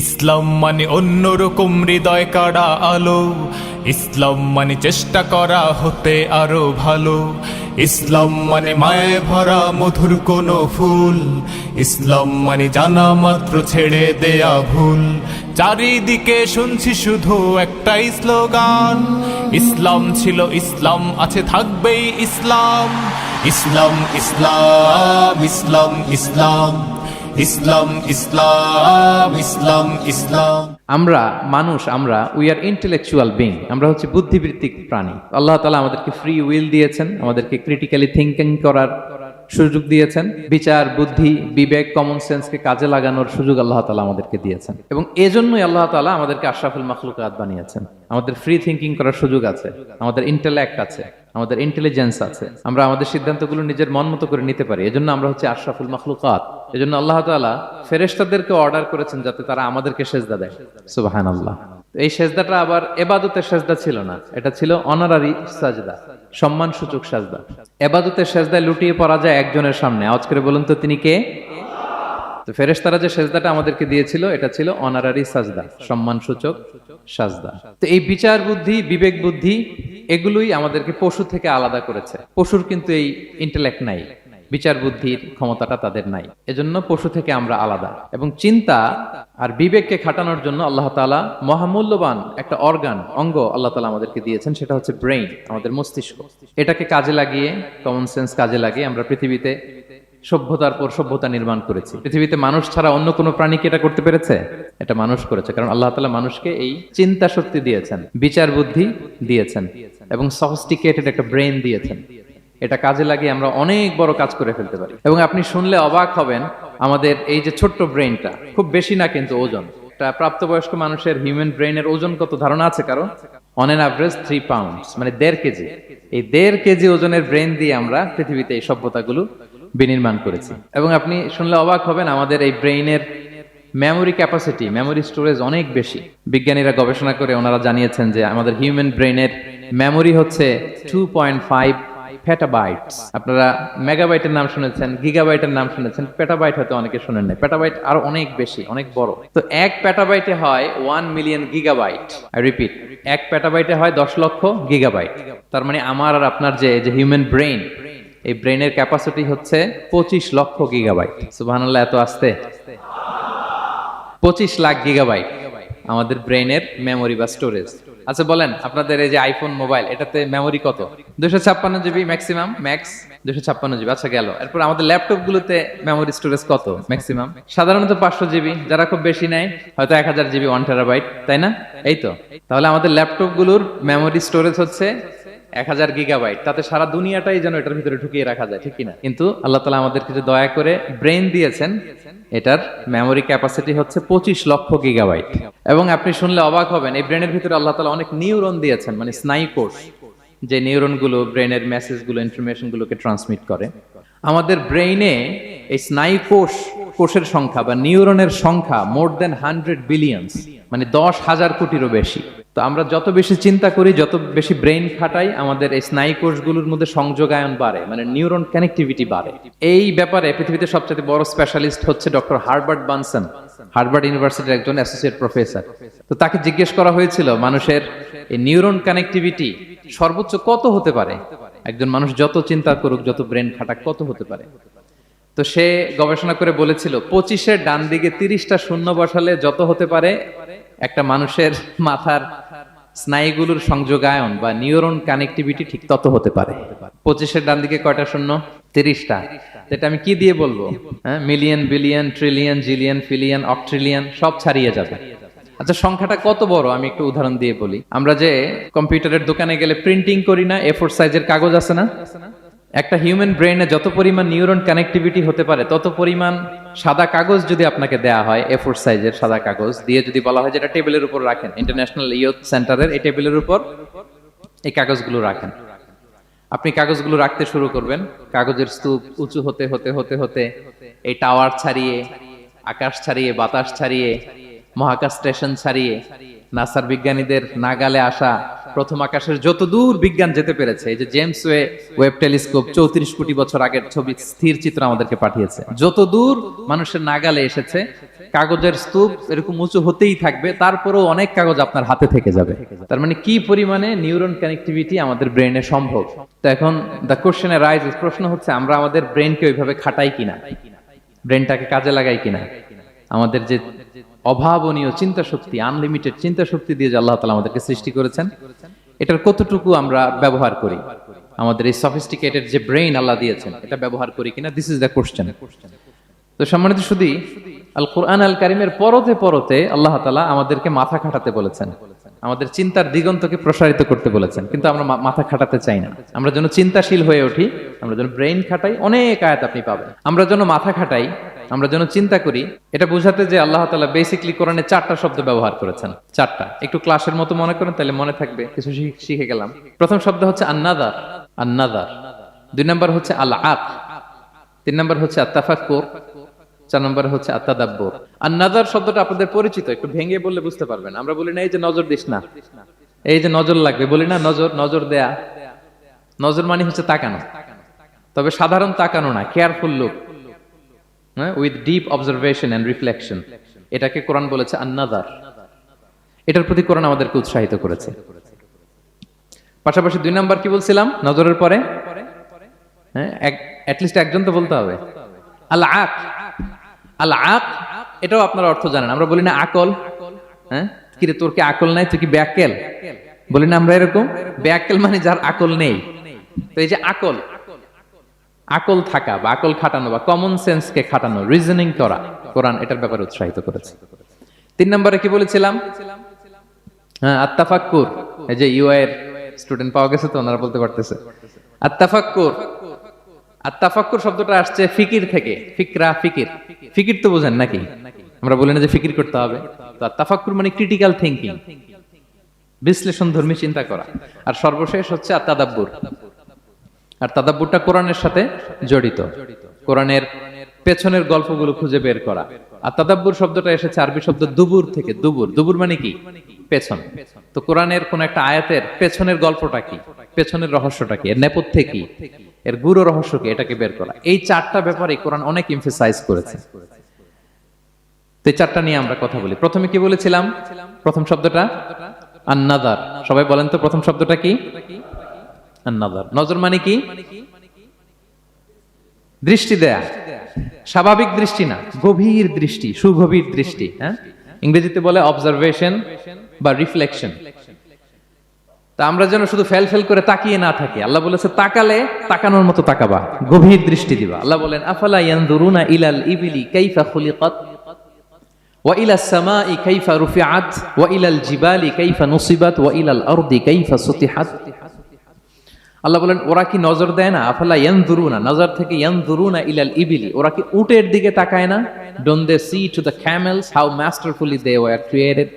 ইসলাম মানে অন্যরকম হৃদয় কাড়া আলো, ইসলাম মানে চেষ্টা করা হতে আরো ভালো, ইসলাম মানে মায়ে ভরা মধুর কোনো ফুল, ইসলাম মানে জানা মাত্র ছেড়ে দেয়া ভুল। চারিদিকে শুনছি শুধু একটাই স্লোগান, ইসলাম ছিল ইসলাম আছে থাকবেই ইসলাম। ইসলাম ইসলাম ইসলাম ইসলাম ইসলাম ইসলাম ইসলাম ইসলাম। আমরা উই আর ইন্টেলেকচুয়াল বিং, আমরা হচ্ছে বুদ্ধিবৃত্তিক প্রাণী। আল্লাহ তাআলা আমাদেরকে ফ্রি উইল দিয়েছেন, আমাদেরকে ক্রিটিক্যালি থিঙ্কিং করার সুযোগ দিয়েছেন, বিচার বুদ্ধি বিবেক কমন সেন্সকে কাজে লাগানোর সুযোগ আল্লাহ তাআলা আমাদেরকে দিয়েছেন, এবং এজন্যই আল্লাহ তাআলা আমাদেরকে আশরাফুল মাখলুকাত বানিয়েছেন। আমাদের ফ্রি থিঙ্কিং করার সুযোগ আছে, আমাদের ইন্টেলেক্ট আছে, আমাদের ইন্টেলিজেন্স আছে, আমরা আমাদের সিদ্ধান্তগুলো নিজের মন মতো করে নিতে পারি। এজন্য আমরা হচ্ছে আশরাফুল মাখলুকাত। এজন্য আল্লাহ তাআলা ফেরেশতাদেরকে অর্ডার করেছেন যাতে তারা আমাদেরকে সেজদা দেয়। সুবহানাল্লাহ। এই সেজদাটা আবার ইবাদতের সেজদা ছিল না, এটা ছিল অনারারি সাজদা, সম্মানসূচক সাজদা। ইবাদতের সেজদায় লুটিয়ে পড়া যায় একজনের সামনে। আওয়াজ করে বলুন তো তিনি কে? তো ফেরেশতারা যে সেজদাটা আমাদেরকে দিয়েছিল এটা ছিল অনারারি সাজদা, সম্মানসূচক সাজদা। তো এই বিচার বুদ্ধি বিবেক বুদ্ধি এগুলোই আমাদেরকে পশু থেকে আলাদা করেছে। পশুর কিন্তু এই ইন্টেলেক্ট নাই, বিচার বুদ্ধির ক্ষমতাটা তাদের নাই, এজন্য পশু থেকে আমরা আলাদা। এবং চিন্তা আর বিবেককে খাটানোর জন্য আল্লাহ তাআলা মহামূল্যবান একটা অঙ্গ আল্লাহ তাআলা আমাদেরকে দিয়েছেন, সেটা হচ্ছে ব্রেইন, আমাদের মস্তিষ্ক। এটাকে কাজে লাগিয়ে, কমন সেন্স কাজে লাগিয়ে আমরা পৃথিবীতে সভ্যতার পর সভ্যতা নির্মাণ করেছি। পৃথিবীতে মানুষ ছাড়া অন্য কোনো প্রাণী কি এটা করতে পেরেছে? এটা মানুষ করেছে, কারণ আল্লাহ তাআলা মানুষকে এই চিন্তা শক্তি দিয়েছেন, বিচার বুদ্ধি দিয়েছেন, এবং সফিস্টিকেটেড একটা ব্রেইন দিয়েছেন। এটা কাজে লাগিয়ে আমরা অনেক বড় কাজ করে ফেলতে পারি। এবং আপনি শুনলে অবাক হবেন, আমাদের এই যে ছোট্ট ব্রেইনটা, খুব বেশি না কিন্তু ওজন, একটা প্রাপ্তবয়স্ক মানুষের হিউম্যান ব্রেইনের ওজন কত ধারণা আছে কারণ? অন এন অ্যাভারেজ 3 পাউন্ডস, মানে 1.5 কেজি। এই 1.5 কেজি ওজনের ব্রেইন দিয়ে আমরা পৃথিবীতে এই সভ্যতাগুলো বিনির্মাণ করেছি। এবং আপনি শুনলে অবাক হবেন, আমাদের এই ব্রেইনের মেমোরি ক্যাপাসিটি, মেমোরি স্টোরেজ অনেক বেশি। বিজ্ঞানীরা গবেষণা করে ওনারা জানিয়েছেন যে আমাদের হিউম্যান ব্রেইনের মেমোরি হচ্ছে 2.5 পেটাবাইটস। আপনারা মেগাবাইটের নাম শুনেছেন, গিগাবাইটের নাম শুনেছেন, পেটাবাইট হয়তো অনেকে শুনেন নাই। পেটাবাইট আরো অনেক বেশি, অনেক বড়। তো 1 পেটাবাইটে হয় 1 মিলিয়ন গিগাবাইট। আই রিপিট, 1 পেটাবাইটে হয় 10 লক্ষ গিগাবাইট। তার মানে আমার আর আপনার যে হিউম্যান ব্রেইন, এই ব্রেইনের ক্যাপাসিটি হচ্ছে 25 লক্ষ গিগাবাইট। সুবহানাল্লাহ, এত আসতে 25 লাখ গিগাবাইট আমাদের ব্রেইনের মেমোরি বা স্টোরেজ। আচ্ছা বলেন, আপনাদের এই যে আইফোন মোবাইল, এটাতে মেমোরি কত? 256 জিবি ম্যাক্সিমাম, ম্যাক্স 256 জিবি। আচ্ছা গেল। এরপর আমাদের ল্যাপটপ গুলোতে মেমোরি স্টোরেজ কত ম্যাক্সিমাম? সাধারণত 500 জিবি, যারা খুব বেশি নেয় হয়তো 1000 জিবি, 1 টেরাবাইট, তাই না? এই তো। তাহলে আমাদের ল্যাপটপ গুলোর মেমোরি স্টোরেজ হচ্ছে 1000 গিগাবাইট। তাতে সারা দুনিয়াটাই যেন এটার ভিতরে ঢুকিয়ে রাখা যায়, ঠিক কিনা? কিন্তু আল্লাহ তাআলা আমাদেরকে যে দয়া করে ব্রেইন দিয়েছেন, এটার মেমোরি ক্যাপাসিটি হচ্ছে 25 লক্ষ গিগাবাইট। এবং আপনি শুনলে অবাক হবেন, এই ব্রেনের ভিতরে আল্লাহ তাআলা অনেক নিউরন দিয়েছেন, মানে স্নায়ু কোষ, যে নিউরনগুলো ব্রেনের মেসেজগুলো, ইনফরমেশনগুলোকে ট্রান্সমিট করে। আমাদের ব্রেইনে এই স্নায়ু কোষের সংখ্যা বা নিউরনের সংখ্যা মোর দেন 100 বিলিয়নস, মানে 10,000 কোটিরও বেশি। তো আমরা যত বেশি চিন্তা করি, যত বেশি ব্রেইন খাটাই, আমাদের এই স্নায়ু কোষগুলোর মধ্যে সংযোগায়ন বাড়ে, মানে নিউরন কানেক্টিভিটি বাড়ে। এই ব্যাপারে পৃথিবীতে সবচেয়ে বড় স্পেশালিস্ট হচ্ছে ডক্টর হার্বার্ট বানসন, হার্ভার্ড ইউনিভার্সিটির একজন অ্যাসোসিয়েট প্রফেসর। তো তাকে জিজ্ঞেস করা হয়েছিল, মানুষের এই নিউরন কানেক্টিভিটি সর্বোচ্চ কত হতে পারে? একজন মানুষ যত চিন্তা করুক, যত ব্রেন খাটাক, কত হতে পারে? তো সে গবেষণা করে বলেছিল, 25-এর ডান দিকে 30টা শূন্য বসালে যত হতে পারে একটা মানুষের মাথার স্নায়ুগুলোর সংযোগায়ন বা নিউরন কানেক্টিভিটি ঠিক তত হতে পারে। 25-এর ডান দিকে কয়টা শূন্য? 30টা। এটা আমি কি দিয়ে বলবো? হ্যাঁ, million, billion, trillion, zillion, fillion, octrillion সব ছাড়িয়ে যাবে। আচ্ছা, সংখ্যাটা কত বড় আমি একটু উদাহরণ দিয়ে বলি। আমরা যে কম্পিউটারের দোকানে গেলে প্রিন্টিং করি না, A4 সাইজের কাগজ আছে না? একটা হিউম্যান ব্রেইনে যত পরিমাণ নিউরন কানেক্টিভিটি হতে পারে, তত পরিমাণ সাদা কাগজ যদি আপনাকে দেয়া হয়, A4 সাইজের সাদা কাগজ দিয়ে যদি বলা হয় যে এটা টেবিলের উপর রাখেন, ইন্টারন্যাশনাল ইয়ুথ সেন্টারের এই টেবিলের উপর এই কাগজগুলো রাখেন, আপনি কাগজগুলো রাখতে শুরু করবেন। কাগজের স্তূপ উঁচু হতে হতে হতে হতে এই টাওয়ার ছাড়িয়ে, আকাশ ছাড়িয়ে, বাতাস ছাড়িয়ে, মহাকাশ স্টেশন ছাড়িয়ে, নাসার বিজ্ঞানীদের নাগালে আসা প্রথম আকাশের যত দূর বিজ্ঞান যেতে পেরেছে, এই যে জেমস ওয়েব টেলিস্কোপ 34 কোটি বছর আগের ছবি স্থির চিত্র আমাদেরকে পাঠিয়েছে, যত দূর মানুষের নাগালে এসেছে। কাগজের স্তূপ এরকম উঁচু হতেই থাকবে, তারপরেও অনেক কাগজ আপনার হাতে থেকে যাবে। তার মানে কি পরিমাণে নিউরন কানেক্টিভিটি আমাদের ব্রেনে সম্ভব। তো এখন দ্য কোশ্চেন রাইজ, প্রশ্ন হচ্ছে আমরা আমাদের ব্রেনকে ওইভাবে খাটাই কিনা, ব্রেনটাকে কাজে লাগাই কিনা। আমাদের যে অভাবনীয় চিন্তা শক্তি, আনলিমিটেড চিন্তা শক্তি দিয়ে যে আল্লাহ তাআলা আমাদেরকে সৃষ্টি করেছেন, এটার কতটুকু আমরা ব্যবহার করি, আমাদের এই সফিস্টিকেটেড যে ব্রেইন আল্লাহ দিয়েছেন এটা ব্যবহার করি কিনা, দিস ইজ দ্য কোশ্চেন। তো সম্মানিত শুধু আল কোরআন আল কারিমের পরতে পরতে আল্লাহ তাআলা আমাদেরকে মাথা খাটাতে বলেছেন, আমাদের চিন্তার দিগন্তকে প্রসারিত করতে বলেছেন, কিন্তু আমরা মাথা খাটাতে চাই না। আমরা যেন চিন্তাশীল হয়ে উঠি, আমরা যেন ব্রেইন খাটাই, অনেক আয়াত আপনি পাবেন। আমরা যেন মাথা খাটাই, আমরা যেন চিন্তা করি, এটা বোঝাতে যে আল্লাহ তাআলা বেসিক্যালি কোরআনে 4টা শব্দ ব্যবহার করেছেন। 4টা, একটু ক্লাসের মতো মনে করেন তাহলে মনে থাকবে, কিছু শিখে গেলাম। প্রথম শব্দ হচ্ছে আন-নাযার, আন-নাযার। 2 নম্বর হচ্ছে আল-আক, 3 নম্বর হচ্ছে আত-তাফাক্কুর, 4 নম্বর হচ্ছে আত-তাদাব্বুর। আন-নাযার শব্দটা আপনাদের পরিচিত, একটু ভেঙে বললে বুঝতে পারবেন। আমরা বলি না এই যে নজর দিস না, এই যে নজর লাগবে, বলি না নজর, নজর দেয়া। নজর মানে হচ্ছে তাকানো, তবে সাধারণ তাকানো না, careful look, with deep observation and reflection. এটাকে কোরআন বলেছে আন-নাযার। এটার প্রতি কোরআন আমাদেরকে উৎসাহিত করেছে। পাশাপাশি 2 নাম্বার কি বলছিলাম নজরের পরে? অ্যাটলিস্ট একজন তো বলতে হবে। আল-আক, আল-আক, এটাও আপনার অর্থ জানেন। আমরা বলি না আকল, কিরে তোর কি আকল নাই, তুই কি ব্যাককেল, বলি না আমরা এরকম? ব্যাককেল মানে যার আকল নেই। তো এই যে আকল, আকল থাকা বা আকল খাটানো বা কমন সেন্সকে খাটানো, রিজনিং করা, কোরআন এটার ব্যাপারে উৎসাহিত করেছে। 3 নম্বরে কি বলেছিলাম? আত-তাফাক্কুর। এই যে ইউআই এর স্টুডেন্ট পাওয়া গেছে তো, ওনারা বলতে পারতেছে আত-তাফাক্কুর। আত-তাফাক্কুর শব্দটা আসছে ফিকির থেকে, ফিকরা, ফিকির। ফিকির তো বোঝেন নাকি? আমরা বলি না যে ফিকির করতে হবে। তো আত-তাফাক্কুর মানে ক্রিটিক্যাল থিংকিং, বিশ্লেষণধর্মী চিন্তা করা। আর সর্বশেষ হচ্ছে আত-তাদাব্বুর। আর তাদাব্বুরটা কোরআনের সাথে জড়িত, কোরআনের পেছনের গল্পগুলো খুঁজে বের করা। আর তাদাব্বুর শব্দটা এসেছে আরবি শব্দ দুবুর থেকে। দুবুর, দুবুর মানে কি? পেছন। তো কোরআনের কোন একটা আয়াতের পেছনের গল্পটা কি, পেছনের রহস্যটা কি, এর নেপথ্যে কি, এর গুরু রহস্য কি, এটাকে বের করা। এই 4টা ব্যাপারে কোরআন অনেক এমফাসাইজ করেছে। তো এই 4টা নিয়ে আমরা কথা বলি। প্রথমে কি বলেছিলাম? প্রথম শব্দটা আন-নাযার। সবাই বলেন তো প্রথম শব্দটা কি? আন-নাযার। নজর মানে কি? দৃষ্টি দেয়া, স্বাভাবিক দৃষ্টি না, গভীর দৃষ্টি, সুগভীর দৃষ্টি। ইংরেজিতে বলে অবজারভেশন বা রিফ্লেকশন। তা আমরা যেন শুধু ফেল ফেল করে তাকিয়ে না থাকি। আল্লাহ বলেছে তাকালে তাকানোর মতো তাকাবা, গভীর দৃষ্টি দিবা। আল্লাহ বলেন আফালা ইয়ানজুরুনা ইলাল ইবিলি কাইফা খুলিকাত ওয়া ইলাস সামাই কাইফা রুফিআত ওয়া ইলাল জিবালি কাইফা নুসিবাত ওয়া ইলাল আরদি কাইফা সুতিহাত। আল্লাহ বলেন ওরা কি নজর দেয় না? আফালা ইয়ানজুরুনা, নজর থেকে ইয়ানজুরুনা ইলাল ইবিলি, ওরা কি উটের দিকে তাকায় না? Don't they see to the camels how masterfully they were created.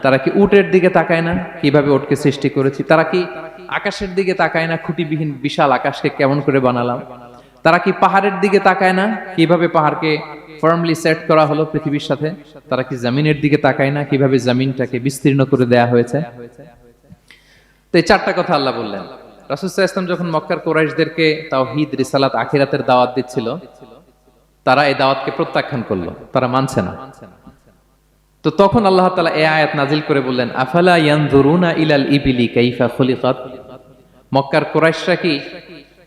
তারা কি উটের দিকে তাকায় না, কিভাবে উটকে সৃষ্টি করেছি? তারা কি আকাশের দিকে তাকায় না, খুঁটিবিহীন বিশাল আকাশকে কেমন করে বানালাম? তারা কি পাহাড়ের দিকে তাকায় না, কিভাবে পাহাড়কে ফার্মলি সেট করা হলো পৃথিবীর সাথে? তারা কি জমিনের দিকে তাকায় না, কিভাবে জমিনটাকে বিস্তীর্ণ করে দেয়া হয়েছে? তো এই 4টা কথা আল্লাহ বললেন। রাসূল সাল্লাল্লাহু আলাইহি ওয়াসাল্লাম যখন মক্কার কুরাইশদেরকে তাওহীদ, রিসালাত, আখিরাতের দাওয়াত দিচ্ছিল, তারা এই দাওয়াতকে প্রত্যাখ্যান করলো, তারা মানছে না। তো তখন আল্লাহ তাআলা এই আয়াত নাজিল করে বললেন আফালা ইয়ানজুরুনা ইলাল ইবিলি কাইফা খুলিকাত। মক্কার কুরাইশরা কি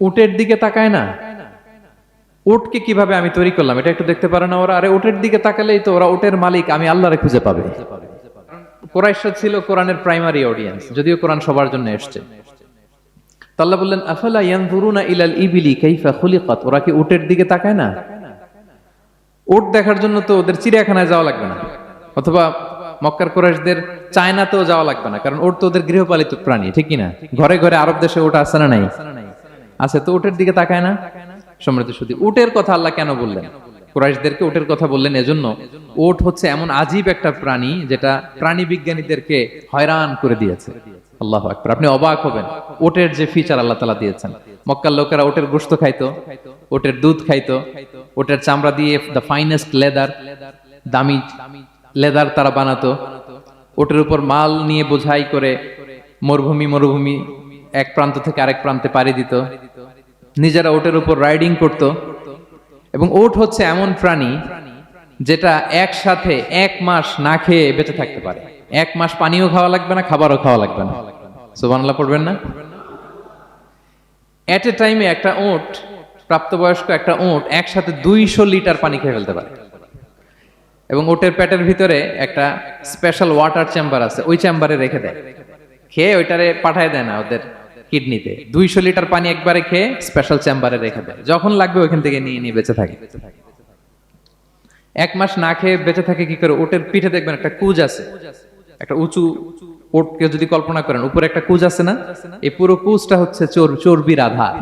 উটের দিকে তাকায় না? উটকে কিভাবে আমি তৈরি করলাম এটা একটু দেখতে পারে না ওরা? আরে উটের দিকে তাকালেই তো ওরা উটের মালিক আমি আল্লাহরে খুঁজে পাবে। কুরাইশরা ছিল কোরআনের প্রাইমারি অডিয়েন্স, যদিও কোরআন সবার জন্য এসেছে। তো আল্লাহ বললেন আফালা ইয়ানজুরুনা ইলাল ইবিলি কাইফা খুলিকাত। ওরা কি উটের দিকে তাকায় না? উট দেখার জন্য তো ওদের চিড়িয়াখানায় যাওয়া লাগবে না, অথবা মক্কার কুরাইশদের চায়নাতেও যাওয়া লাগবে না, কারণ উট তো ওদের গৃহপালিত প্রাণী, ঠিক কি না? ঘরে ঘরে আরব দেশে উট আছে না নাই? আছে। তো উটের দিকে তাকায় না। সম্মানিত শুধু উটের কথা আল্লাহ কেন বললেন? কুরাইশদেরকে উটের কথা বললেন এজন্য, উট হচ্ছে এমন আজীব একটা প্রাণী যেটা প্রাণী বিজ্ঞানীদেরকে হয়রান করে দিয়েছে। আল্লাহু আকবার। আপনি অবাক হবেন উটের যে ফিচার আল্লাহ তাআলা দিয়েছেন। মক্কার লোকেরা উটের গোশত খাইতো, উটের দুধ খাইতো, উটের চামড়া দিয়ে দ্য ফাইনেস্ট লেদার, দামি লেদার তারা বানাতো। ওটের উপর মাল নিয়ে বোঝাই করে মরুভূমি এক প্রান্ত থেকে আরেক প্রান্তে পাড়ি দিত, নিজেরা ওটের উপর রাইডিং করত। এবং ওট হচ্ছে এমন প্রাণী যেটা একসাথে 1 মাস না খেয়ে বেঁচে থাকতে পারে। 1 মাস পানিও খাওয়া লাগবে না, খাবারও খাওয়া লাগবে না। সুবহানাল্লাহ পড়বেন না? এট এ টাইমে একটা ওট, প্রাপ্তবয়স্ক একটা ওট একসাথে 200 লিটার পানি খেয়ে ফেলতে পারে। এবং ওটের পেটের ভিতরে একটা স্পেশাল ওয়াটার চেম্বার আছে, ওই চেম্বারে রেখে দেয়, খেয়ে ওইটারে পাঠায় দেয় না ওদের কিডনিতে। 200 লিটার পানি একবারে খেয়ে স্পেশাল চেম্বারে রেখে দেয়, যখন লাগবে ওইখান থেকে নিয়ে নিয়ে বেঁচে থাকে। 1 মাস না খেয়ে বেঁচে থাকে কি করে? ওটের পিঠে দেখবেন একটা কুজ আছে, একটা উঁচু ওটকে যদি কল্পনা করেন, উপরে একটা কুজ আছে না, এই পুরো কুজটা হচ্ছে চর্বির আধার।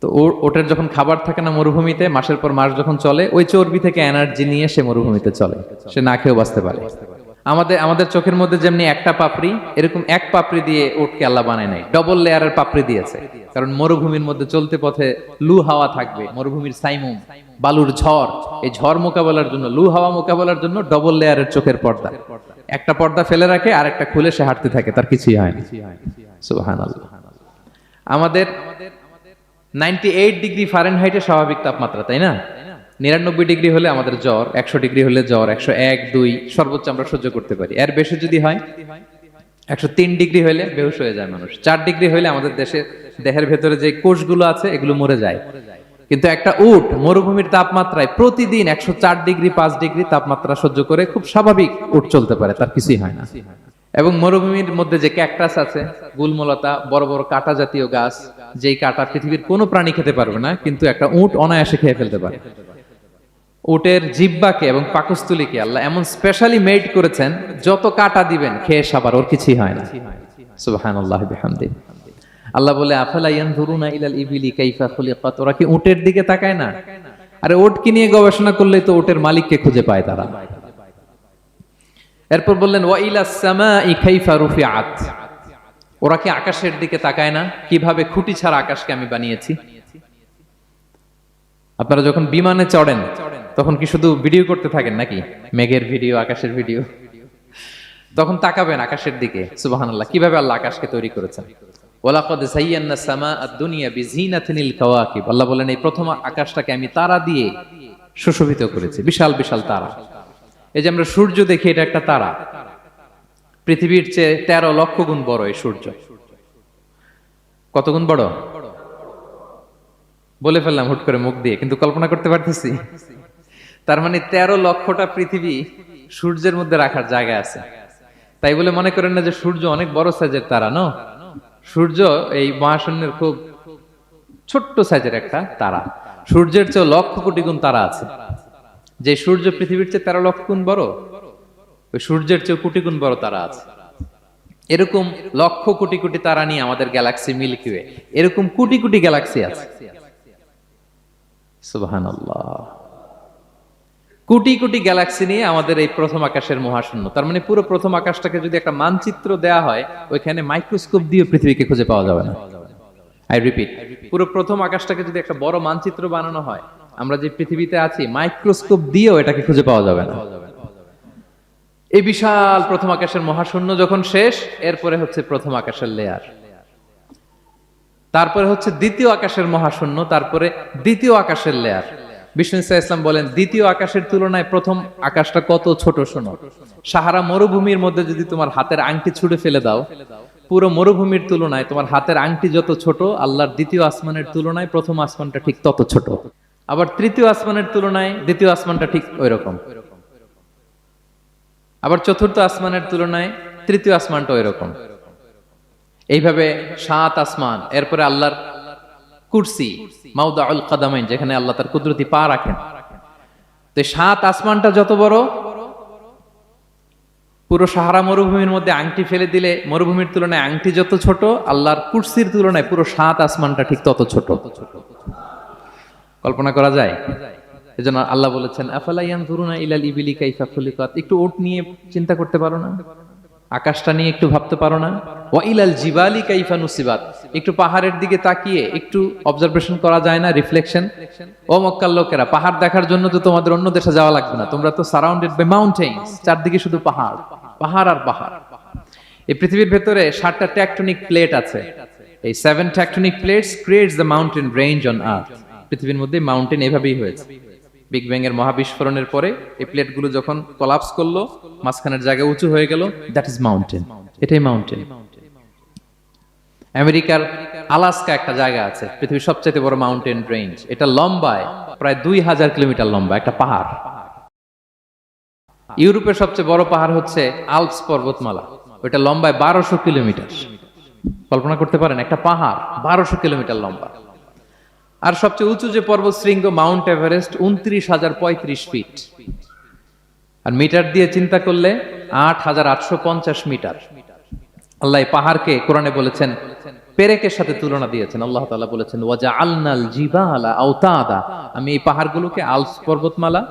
তো ওটের যখন খাবার থাকে না মরুভূমিতে, মাসের পর মাস যখন চলে, ওই চর্বি থেকে এনার্জি নিয়ে সে মরুভূমিতে চলে, সে না খেয়েও বাঁচতে পারে। আমাদের চোখের মধ্যে যেমনি একটা পাপড়ি, এরকম এক পাপড়ি দিয়ে ওটকে আল্লাহ বানায় নাই, ডবল লেয়ারের পাপড়ি দিয়েছে। কারণ মরুভূমির মধ্যে চলতে পথে লু হাওয়া থাকবে, মরুভূমির সাইমুম, বালুর ঝড়, এই ঝড় মোকাবেলার জন্য, লু হাওয়া মোকাবেলার জন্য ডবল লেয়ারের চোখের পর্দা। একটা পর্দা ফেলে রাখে আর একটা খুলে সে হাঁটতে থাকে, তার কিছুই হয় না। সুবহানাল্লাহ। আমাদের 98 ডিগ্রি ফারেনহাইটে স্বাভাবিক তাপমাত্রা, তাই না? 99 ডিগ্রি হলে আমাদের জ্বর, 100 ডিগ্রি হলে জ্বর, 101, 2 সর্বোচ্চ আমরা সহ্য করতে পারি। এর বেশি যদি হয়, 103 ডিগ্রি হলে বেহুশ হয়ে যায় মানুষ। 4 ডিগ্রি হলে আমাদের দেহের ভেতরে যে কোষগুলো আছে এগুলো মরে যায়। কিন্তু একটা উট মরুভূমির তাপমাত্রায় প্রতিদিন 104 ডিগ্রি 5 ডিগ্রি তাপমাত্রা সহ্য করে খুব স্বাভাবিক উট চলতে পারে, তার কিছুই হয় না। এবং মরুভূমির মধ্যে যে ক্যাকটাস আছে, গুলমলতা, বড় বড় কাঁটা জাতীয় গাছ, যেই কাঁটা পৃথিবীর কোনো প্রাণী খেতে পারবে না, কিন্তু একটা উট অনায়াসে খেয়ে ফেলতে পারে। উটের জিহ্বাকে এবং পাকস্থলীকে আল্লাহ এমন স্পেশালি মেড করেছেন, যত কাঁটা দিবেন খেয়ে সাবার, ওর কিছুই হয় না। সুবহানাল্লাহ বিহামদি। আল্লাহ বলে, আফালা ইয়ানজুরুনা ইলাল ইবিলি কাইফা খুলিকাত, ওরা কি উটের দিকে তাকায় না? আরে উটকে নিয়ে গবেষণা করলেই তো উটের মালিককে খুঁজে পায় তারা। এরপর বললেন, ওয়া ইলাস সামাই কাইফা রুফিআত, ওরা কি আকাশের দিকে তাকায় না? কিভাবে খুঁটি ছাড়া আকাশকে আমি বানিয়েছি। আপনারা যখন বিমানে চড়েন তখন কি শুধু ভিডিও করতে থাকেন নাকি? মেঘের ভিডিও, আকাশের ভিডিও, তখন তাকাবেন আকাশের দিকে। সুবহানাল্লাহ, কিভাবে আল্লাহ আকাশকে তৈরি করেছেন। ওয়ালাকাদ যায়্যানা সামা আদ-দুনিয়া বিজিনাতিল কাওয়াকিব, আল্লাহ বলেন এই প্রথম আকাশটাকে আমি তারা দিয়ে সুশোভিত করেছি, বিশাল বিশাল তারা। এই যে আমরা সূর্য দেখি, এটা একটা তারা, পৃথিবীর চেয়ে 13 লক্ষ গুণ বড় এই সূর্য। কত গুণ বড় বলে ফেললাম হুট করে মুখ দিয়ে, কিন্তু কল্পনা করতে পারতেছি। তার মানে 13 লক্ষটা পৃথিবী সূর্যের মধ্যে রাখার জায়গা আছে। তাই বলে মনে করেন না যে সূর্য অনেক বড় সাইজের তারা, না। সূর্য এই মহাশূন্যের খুব ছোট্ট সাইজের একটা তারা। সূর্যের চেয়ে লক্ষ কোটি গুণ তারা আছে। যে সূর্য পৃথিবীর চেয়ে 13 লক্ষ গুণ বড়, ওই সূর্যের চেয়ে কোটি গুণ বড় তারা আছে। এরকম লক্ষ কোটি কোটি তারা নিয়ে আমাদের গ্যালাক্সি মিল্কি ওয়ে, এরকম কোটি কোটি গ্যালাক্সি আছে। সুবহানাল্লাহ, কোটি কোটি গ্যালাক্সি নিয়ে আমাদের এই প্রথম আকাশের মহাশূন্য। তার মানে পুরো প্রথম আকাশটাকে যদি একটা মানচিত্র দেয়া হয়, ওইখানে মাইক্রোস্কোপ দিয়ে পৃথিবীকে খুঁজে পাওয়া যাবে না। আই রিপিট, পুরো প্রথম আকাশটাকে যদি একটা বড় মানচিত্র বানানো হয়, আমরা যে পৃথিবীতে আছি, মাইক্রোস্কোপ দিয়েও এটাকে খুঁজে পাওয়া যাবে না। এই বিশাল প্রথম আকাশের মহাশূন্য যখন শেষ, এরপরে হচ্ছে প্রথম আকাশের লেয়ার, তারপরে হচ্ছে দ্বিতীয় আকাশের মহাশূন্য, তারপরে দ্বিতীয় আকাশের লেয়ার। বিষ্ণু ইসলাম বলেন, দ্বিতীয় আকাশের তুলনায় প্রথম আকাশটা কত ছোট শোনো। সাহারা মরুভূমির মধ্যে যদি তোমার হাতের আংটি ছুঁড়ে ফেলে দাও, পুরো মরুভূমির তুলনায় তোমার হাতের আংটি যত ছোট, আল্লাহর দ্বিতীয় আসমানের তুলনায় প্রথম আসমানটা ঠিক তত ছোট। আবার তৃতীয় আসমানের তুলনায় দ্বিতীয় আসমানটা ঠিক ওই রকম। আবার চতুর্থ আসমানের তুলনায় তৃতীয় আসমানটা ওই রকম। এইভাবে 7 আসমান, এরপরে আল্লাহর কুরসি, মাউদাউল কাদামাইন, যেখানে আল্লাহ তার কুদরতি পা রাখেন। তো 7 আসমানটা যত বড়, পুরো সাহারা মরুভূমির মধ্যে আংটি ফেলে দিলে মরুভূমির তুলনায় আংটি যত ছোট, আল্লাহর কুরসির তুলনায় পুরো 7 আসমানটা ঠিক তত ছোট। কল্পনা করা যায়? এজন্য আল্লাহ বলেছেন, আফালা ইয়ানজুরুনা ইলাল ইবিলি কাইফা খুলিকাত, একটু উট নিয়ে চিন্তা করতে পারো না? আকাশটা নিয়ে একটু ভাবতে পারো না? ওয়া ইলাল জিবালি কাইফা নুসিবাত, একটু পাহাড়ের দিকে তাকিয়ে একটু অবজারভেশন করা যায় না, রিফ্লেকশন। ও মক্কার লোকেরা, পাহাড় দেখার জন্য তো তোমাদের অন্য দেশে যাওয়া লাগবে না, তোমরা তো সারাউন্ডেড বাই মাউন্টেইনস, চারদিকে শুধু পাহাড়। পাহাড় আর পাহাড়। এই পৃথিবীর ভেতরে 7টা টেকটনিক প্লেট আছে। এই 7 tectonic plates creates the mountain range on earth. পৃথিবীর মধ্যে মাউন্টেন এভাবেই হয়েছে। বিগ ব্যাং এর মহাবিস্ফোরণের পরে এই প্লেটগুলো যখন কোলাপস করলো, মাঝখানের জায়গা উঁচু হয়ে গেল, দ্যাট ইজ মাউন্টেন। এটাই মাউন্টেন। আমেরিকার আলাস্কা একটা জায়গা আছে, পৃথিবীর সবচেয়ে বড় মাউন্টেন রেঞ্জ। এটা লম্বায় প্রায় 2000 কিলোমিটার লম্বা একটা পাহাড়। ইউরোপের সবচেয়ে বড় পাহাড় হচ্ছে আল্পস পর্বতমালা, ওইটা লম্বায় 1200 কিলোমিটার। কল্পনা করতে পারেন, একটা পাহাড় 1200 কিলোমিটার লম্বা। আর সবচেয়ে উঁচু যে পর্বত শৃঙ্গ মাউন্ট এভারেস্ট 29,035 ফিট। আর মিটার দিয়ে চিন্তা করলে 8,850 মিটার। আল্লাহ এই পাহাড়কে কোরআনে বলেছেন, পেরেকের সাথে তুলনা দিয়েছেন। আল্লাহ তাআলা বলেছেন, ওয়াজআলনাল জিবালা আওতাদা, আমি এই পাহাড়গুলোকে আল্পস পর্বতমালা,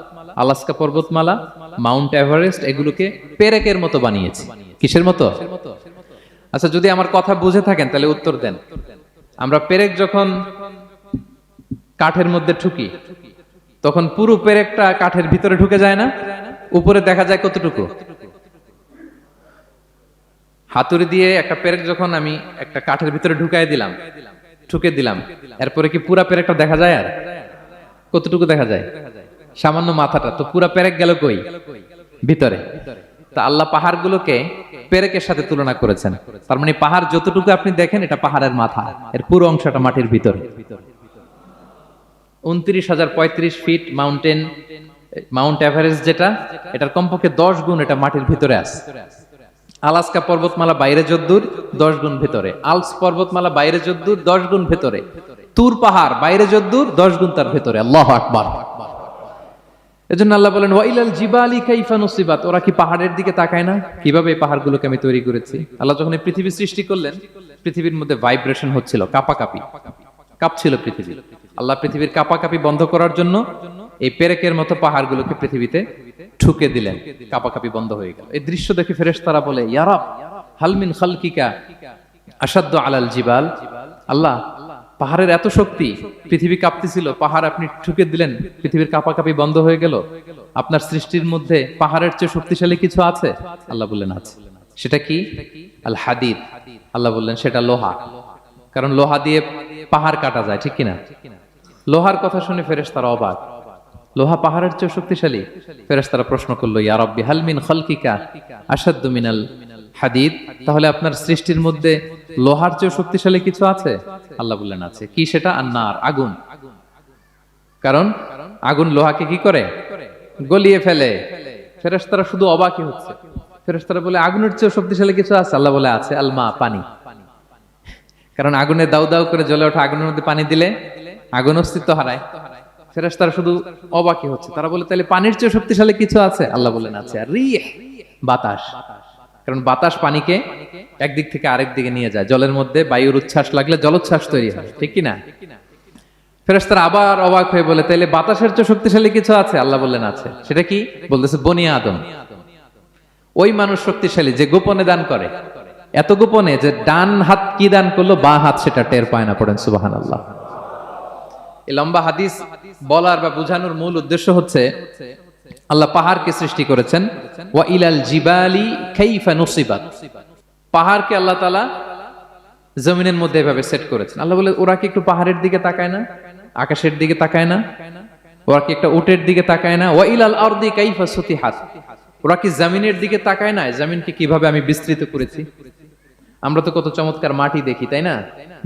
আলাস্কা পর্বতমালা, মাউন্ট এভারেস্ট এগুলোকে পেরেকের মতো বানিয়েছি। কিসের মতো? আচ্ছা, যদি আমার কথা বুঝে থাকেন তাহলে উত্তর দেন। আমরা পেরেক যখন কাঠের মধ্যে ঠুকি, তখন পুরো পেরেকটা কাঠের ভিতরে ঢুকে যায় না? উপরে দেখা যায় কতটুকু? হাতুড়ি দিয়ে একটা পেরেক যখন আমি একটা কাঠের ভিতরে ঢুকাই দিলাম, ঠুকে দিলাম, এরপরে কি পুরা পেরেকটা দেখা যায়? আর কতটুকু দেখা যায়? সামান্য মাথাটা। তো পুরা পেরেক গেল কই? ভিতরে। তা আল্লাহ পাহাড়গুলোকে পেরেকের সাথে তুলনা করেছেন। তার মানে পাহাড় যতটুকু আপনি দেখেন এটা পাহাড়ের মাথা, এর পুরো অংশটা মাটির ভিতরে। 29,035 ফিট মাউন্টেন, মাউন্ট এভারেস্ট যেটা, এটার কমপক্ষে 10 গুণ এটা মাটির ভিতরে আছে। আলাস্কা পর্বতমালা বাইরে যদ্দূর 10 গুণ ভেতরে, আল্পস পর্বতমালা বাইরে যদ্দূর 10 গুণ ভেতরে, তুর পাহাড় বাইরে যদ্দূর 10 গুণ তার ভেতরে। আল্লাহু আকবার। এজন্য আল্লাহ বলেন, ওয়াইলাল জিবালি কাইফা নুসিবাত, ওরা কি পাহাড়ের দিকে তাকায় না কিভাবে এই পাহাড়গুলোকে আমি তৈরি করেছি। আল্লাহ যখন এই পৃথিবী সৃষ্টি করলেন, পৃথিবীর মধ্যে ভাইব্রেশন হচ্ছিল, কাঁপাকাঁপি, কাঁপছিল পৃথিবী। আল্লাহ পৃথিবীর কাঁপাকাঁপি বন্ধ করার জন্য এই পেরেকের মতো পাহাড়গুলোকে পৃথিবীতে ঠুকে দিলেন, কাঁপাকাঁপি বন্ধ হয়ে গেল। এই দৃশ্য দেখে ফেরেশতারা বলে, ইয়া রাব হাল মিন খালকিকা আশাদ্দু আলাল জিবাল। আল্লাহ, পাহাড়ের এত শক্তি, পৃথিবী কাঁপতেছিল, পাহাড় আপনি ঠুকে দিলেন, পৃথিবীর কাঁপাকাঁপি বন্ধ হয়ে গেল। আপনার সৃষ্টির মধ্যে পাহাড়ের চেয়ে শক্তিশালী কিছু আছে? আল্লাহ বললেন আছে। সেটা কি? আল হাদিদ। আল্লাহ বললেন সেটা লোহা, কারণ লোহা দিয়ে পাহাড় কাটা যায়, ঠিক কিনা? লোহার কথা শুনে ফেরেশতারা অবাক, লোহা পাহাড়ের চেয়ে শক্তিশালী? ফেরেশতারা প্রশ্ন করলো, ইয়া রাব্বি হাল মিন খালকিকা আশাদ্দু মিনাল হাদিদ, তাহলে আপনার সৃষ্টির মধ্যে লোহার চেয়ে শক্তিশালী কিছু আছে? আল্লাহ বললেন আছে। কি সেটা? আন্নার, আগুন। কারণ আগুন লোহাকে কি করে? গলিয়ে ফেলে। ফেরেশতারা শুধু অবাকই হচ্ছে। ফেরেশতারা বলে, আগুনের চেয়ে শক্তিশালী কিছু আছে? আল্লাহ বলে আছে, আলমা, পানি। কারণ আগুনে দাউ দাউ করে জ্বলে ওঠা আগুনের মধ্যে পানি দিলে আগুন অস্তিত্ব হারায়। ফেরেশতারা শুধু অবাকই হচ্ছে। তারা বলে, তাহলে পানির চেয়ে শক্তিশালী কিছু আছে? আল্লাহ বলেন আছে। আর রিহ, বাতাস। কারণ বাতাস পানিকে একদিক থেকে আরেক দিকে নিয়ে যায়। জলের মধ্যে বায়ুর উচ্ছ্বাস লাগলে জলোচ্ছ্বাস তৈরি হয়, ঠিক কি না? ফেরেশতারা আবার অবাক হয়ে বলে, তাহলে বাতাসের চেয়ে শক্তিশালী কিছু আছে? আল্লাহ বললেন আছে। সেটা কি? বলতেছে বনি আদম। ওই মানুষ শক্তিশালী যে গোপনে দান করে, এত গোপনে যে ডান হাত কি দান করলো, বা হাত সেটা টের পায় না। পড়েন সুবহানাল্লাহ। এই লম্বা হাদিস বলার বা বোঝানোর মূল উদ্দেশ্য হচ্ছে, আল্লাহ পাহাড়কে সৃষ্টি করেছেন, ওয়া ইলাল জিবালি কাইফা নুসিবাত। পাহাড়কে আল্লাহ তাআলা জমিনের মধ্যে এভাবে সেট করেছেন। আল্লাহ বলে, ওরা কি একটু পাহাড়ের দিকে তাকায় না? আকাশের দিকে তাকায় না? ওরা কি একটা উটের দিকে তাকায় না? ওয়া ইলাল আরদি কাইফা সুতিহাত, ওরা কি জমিনের দিকে তাকায় না? জমিনকে কিভাবে আমি বিস্তৃত করেছি। আমরা তো কত চমৎকার মাটি দেখি, তাই না?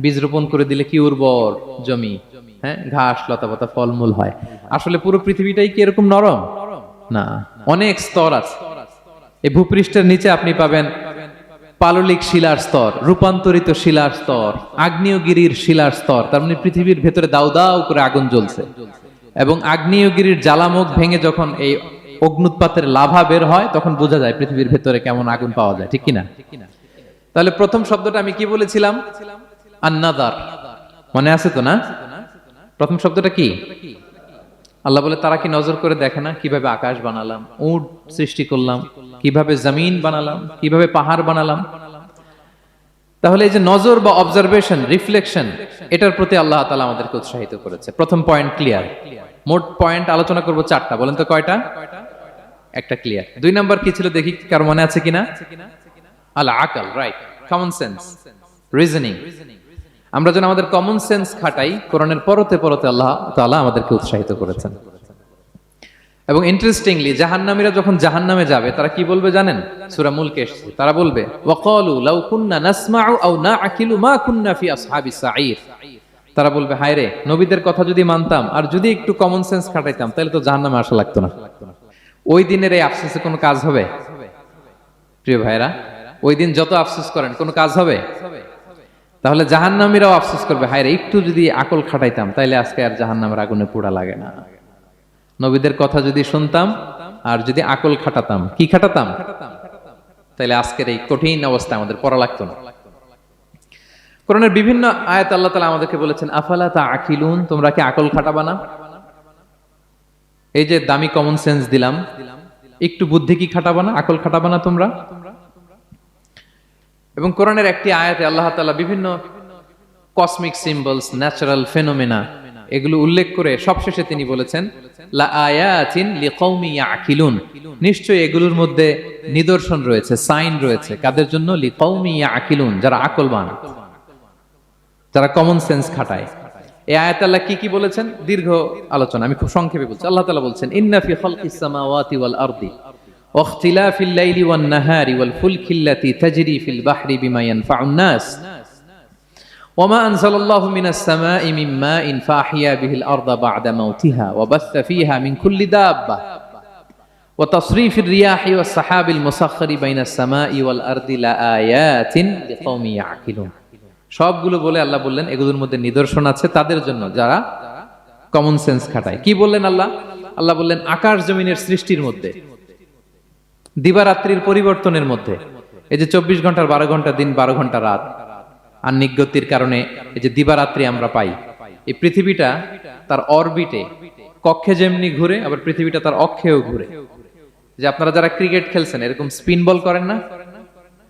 বীজ রোপণ করে দিলে কি উর্বর জমি, হ্যাঁ, ঘাস লতাপাতা ফলমূল হয়। আসলে পুরো পৃথিবীটাই কি এরকম নরম? না, অনেক স্তর আছে। এই ভূপৃষ্ঠের নিচে আপনি পাবেন পাললিক শিলার স্তর, রূপান্তরিত শিলার স্তর, আগ্নেয়গিরির শিলার স্তর। তার মানে পৃথিবীর ভেতরে দাউ দাউ করে আগুন জ্বলছে, এবং আগ্নেয়গিরির জ্বালামুখ ভেঙে যখন এই অগ্নুৎপাতের লাভা বের হয়, তখন বোঝা যায় পৃথিবীর ভেতরে কেমন আগুন পাওয়া যায়, ঠিক কিনা? তাহলে প্রথম শব্দটা আমি কি বলেছিলাম? আন-নাযার। মনে আছে তো না? প্রথম শব্দটা কি? আল্লাহ বলে, তারা কি নজর করে দেখে না কিভাবে আকাশ বানালাম, উট সৃষ্টি করলাম, কিভাবে জমিন বানালাম, কিভাবে পাহাড় বানালাম। তাহলে এই যে নজর বা অবজারভেশন, রিফ্লেকশন, এটার প্রতি আল্লাহ তাআলা আমাদেরকে উৎসাহিত করেছে। প্রথম পয়েন্ট ক্লিয়ার। মোট পয়েন্ট আলোচনা করব 4টা। বলেন তো কয়টা? একটা ক্লিয়ার। 2 নাম্বার কি ছিল দেখি কার মনে আছে কিনা? আল আকল, রাইট, কমন সেন্স, রিজনিং। আমরা যেন আমাদের কমন সেন্স খাটাই, কোরআনের পরতে পরতে আল্লাহ তাআলা আমাদেরকে উৎসাহিত করেছেন। এবং ইন্টারেস্টিংলি জাহান্নামীরা যখন জাহান্নামে যাবে তারা কি বলবে জানেন? সূরা মুলকে এসেছে, তারা বলবে ওয়াকালু লাউ কুন্না নাসমাউ আও নাআকিলু মা কুন্না ফি আসহাবিস সাঈর। তারা বলবে হায় রে, নবীদের কথা যদি মানতাম আর যদি একটু কমন সেন্স খাটাইতাম তাহলে তো জাহান্নামে আসা লাগতো না। ওই দিনের এই আফসোসে কোনো কাজ হবে? প্রিয় ভাইরা, ওই দিন যত আফসোস করেন কোনো কাজ হবে? তাহলে জাহান্নামীরাও আফসোস করবে, হায় রে একটু যদি আকল খাটাইতাম তাইলে আজকে আর জাহান্নামের আগুনে পোড়া লাগে না। নবীদের কথা যদি শুনতাম আর যদি আকল খাটাতাম, কি খাটাতাম, তাহলে আজকের এই কঠিন অবস্থা আমাদের পড়া লাগতো না। কোরআনের বিভিন্ন আয়াত আল্লাহ তাআলা আমাদেরকে বলেছেন আফালা তাআকিলুন, তোমরা কি আকল খাটাবা না? এই যে দামি কমন সেন্স দিলাম, একটু বুদ্ধি কি খাটাবা না, আকল খাটাবা না তোমরা? এবং কোরআনের একটি আয়াতে আল্লাহ তাআলা বিভিন্ন কসমিক সিম্বলস, ন্যাচারাল ফেনোমেনা এগুলো উল্লেখ করে সবশেষে তিনি বলেছেন লা আয়াতিন লিকাউমি ইয়াকিলুন, নিশ্চয়ই এগুলোর মধ্যে নিদর্শন রয়েছে, সাইন রয়েছে, কাদের জন্য? লিকাউমি ইয়াকিলুন, যারা আকলবান, যারা কমন সেন্স খাটায়। এই আয়াতে আল্লাহ কি কি বলেছেন দীর্ঘ আলোচনা, আমি খুব সংক্ষেপে বলছি। আল্লাহ তাআলা বলছেন ইন্না ফি খালকিস সামাওয়াতি ওয়াল আরদি ওয়া ইখতিলাফিল লাইলি ওয়ান নাহারি ওয়াল ফুলকিল্লাতি তাজরি ফিল বাহরি বিমা ইয়ানফাউন নাস وما أنزل الله من السماء من ماء فأحيا به الأرض بعد موتها وبث فيها من كل دابة وتصريف الرياح والسحاب المسخر بين السماء والأرض لآيات لقوم يعقلون। সবগুলো বলে আল্লাহ বললেন এগুলোর মধ্যে নিদর্শন আছে তাদের জন্য যারা কমন সেন্স খাটায়। কি বললেন আল্লাহ? আল্লাহ বললেন আকাশ জমিনের সৃষ্টির মধ্যে, দিবারাত্রির পরিবর্তনের মধ্যে, এই যে 24 ঘন্টার 12 ঘন্টা দিন, 12 ঘন্টা রাত, আহ্নিক গতির কারণে এই যে দিবারাত্রি আমরা পাই, এই পৃথিবীটা তার অরবিটে কক্ষে যেমনি ঘুরে, আবার পৃথিবীটা তার অক্ষেও ঘুরে। যে আপনারা যারা ক্রিকেট খেলছেন এরকম স্পিন বল করেন না?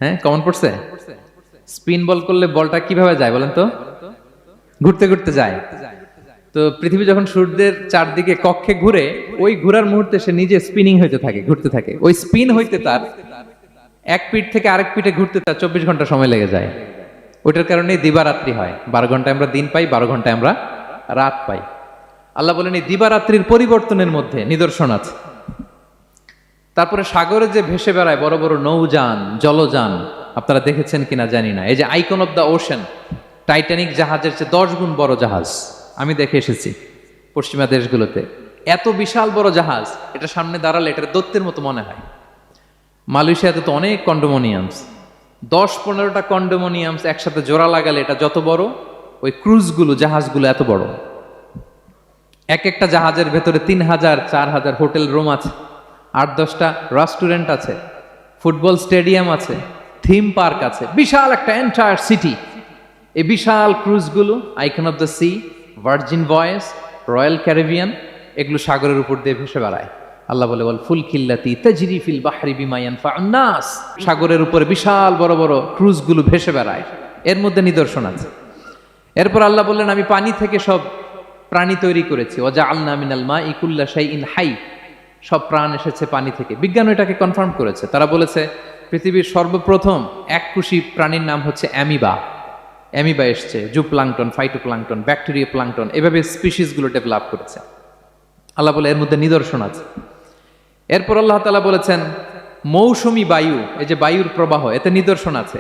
হ্যাঁ, কমন পড়ছে? স্পিন বল করলে বলটা কিভাবে যায় বলেন তো? ঘুরতে ঘুরতে যায়। তো পৃথিবী যখন সূর্যের চারদিকে কক্ষে ঘুরে, ওই ঘোরার মুহূর্তে সে নিজে স্পিনিং হইতে থাকে, ঘুরতে থাকে। ওই স্পিন হইতে তার এক পিঠ থেকে আরেক পিঠে ঘুরতে তার 24 ঘন্টা সময় লেগে যায়। ওইটার কারণে দিবারাত্রি হয়। 12 ঘন্টায় আমরা দিন পাই, 12 ঘন্টায় আমরা রাত পাই। আল্লাহ বলেন এই দিবারাত্রির পরিবর্তনের মধ্যে নিদর্শন আছে। তারপরে সাগরে যে ভেসে বেড়ায় বড় বড় নৌযান, জলযান, আপনারা দেখেছেন কিনা জানি না, এই যে icon of the ocean, Titanic জাহাজের চেয়ে 10 গুণ বড় জাহাজ, আমি দেখে এসেছি পশ্চিমা দেশগুলোতে। এত বিশাল বড় জাহাজ, এটা সামনে দাঁড়ালে এটার দৈত্যের মতো মনে হয়। মালয়েশিয়াতে তো অনেক কন্ডোমোনিয়ামস, 10-15টা কন্ডোমোনিয়ামস একসাথে জোড়া লাগালে এটা যত বড়, ওই ক্রুজগুলো, জাহাজগুলো এত বড়। এক একটা জাহাজের ভেতরে 3000-4000 হোটেল রুম আছে, 8-10টা রেস্টুরেন্ট আছে, ফুটবল স্টেডিয়াম আছে, থিম পার্ক আছে, বিশাল একটা এন্টায়ার সিটি। এই বিশাল ক্রুজগুলো, Icon of the Sea, Virgin Voyages, Royal Caribbean, এগুলো সাগরের উপর দিয়ে ভেসে বেড়ায়। আল্লাহ বলে বল ফুলকিল্লাতি তাজরি ফিল বাহরি বিমা ইয়ানফাউন নাস, সাগরের উপরে বিশাল বড় বড় ক্রুজগুলো ভেসে বেড়ায়, এর মধ্যে নিদর্শন আছে। এরপর আল্লাহ বললেন আমি পানি থেকে সব প্রাণী তৈরি করেছি, ওয়াজআলনা মিনাল মাই কুল্লা শাইইন হাই, সব প্রাণ এসেছে পানি থেকে। বিজ্ঞান এটাকে কনফার্ম করেছে। তারা বলেছে পৃথিবীর সর্বপ্রথম এককোষী প্রাণীর নাম হচ্ছে অ্যামিবা। অ্যামিবা এসছে, জুপ্লাংটন, ফাইটোপ্লাংটন, ব্যাকটেরিয়া প্লাংটন, এভাবে স্পিসিসগুলো ডেভেলপ করেছে। আল্লাহ বলে এর মধ্যে নিদর্শন আছে। এরপর আল্লাহ তাআলা বলেছেন মৌসুমী বায়ু, এই যে বায়ুর প্রবাহ, এতে নিদর্শন আছে।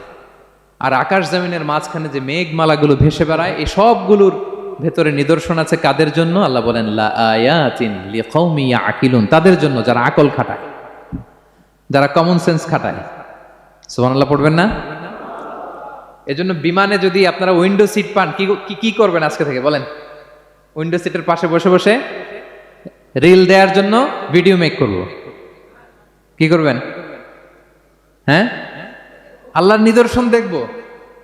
আর আকাশ জমিনের মাঝখানে যে মেঘমালাগুলো ভেসে বেড়ায়, এই সবগুলোর ভেতরে নিদর্শন আছে। কাদের জন্য? আল্লাহ বলেন লা আয়াতিন লিকাউমি ইয়াকিলুন, তাদের জন্য যারা আকল খাটায়, যারা কমন সেন্স খাটায়। সুবহানাল্লাহ পড়বেন না? এজন্য বিমানে যদি আপনারা উইন্ডো সিট পান, কি করবেন আজকে থেকে বলেন? উইন্ডো সিটের পাশে বসে বসে রিল দেওয়ার জন্য ভিডিও মেক করব। কি করবেন? হ্যাঁ, আল্লাহর নিদর্শন দেখব,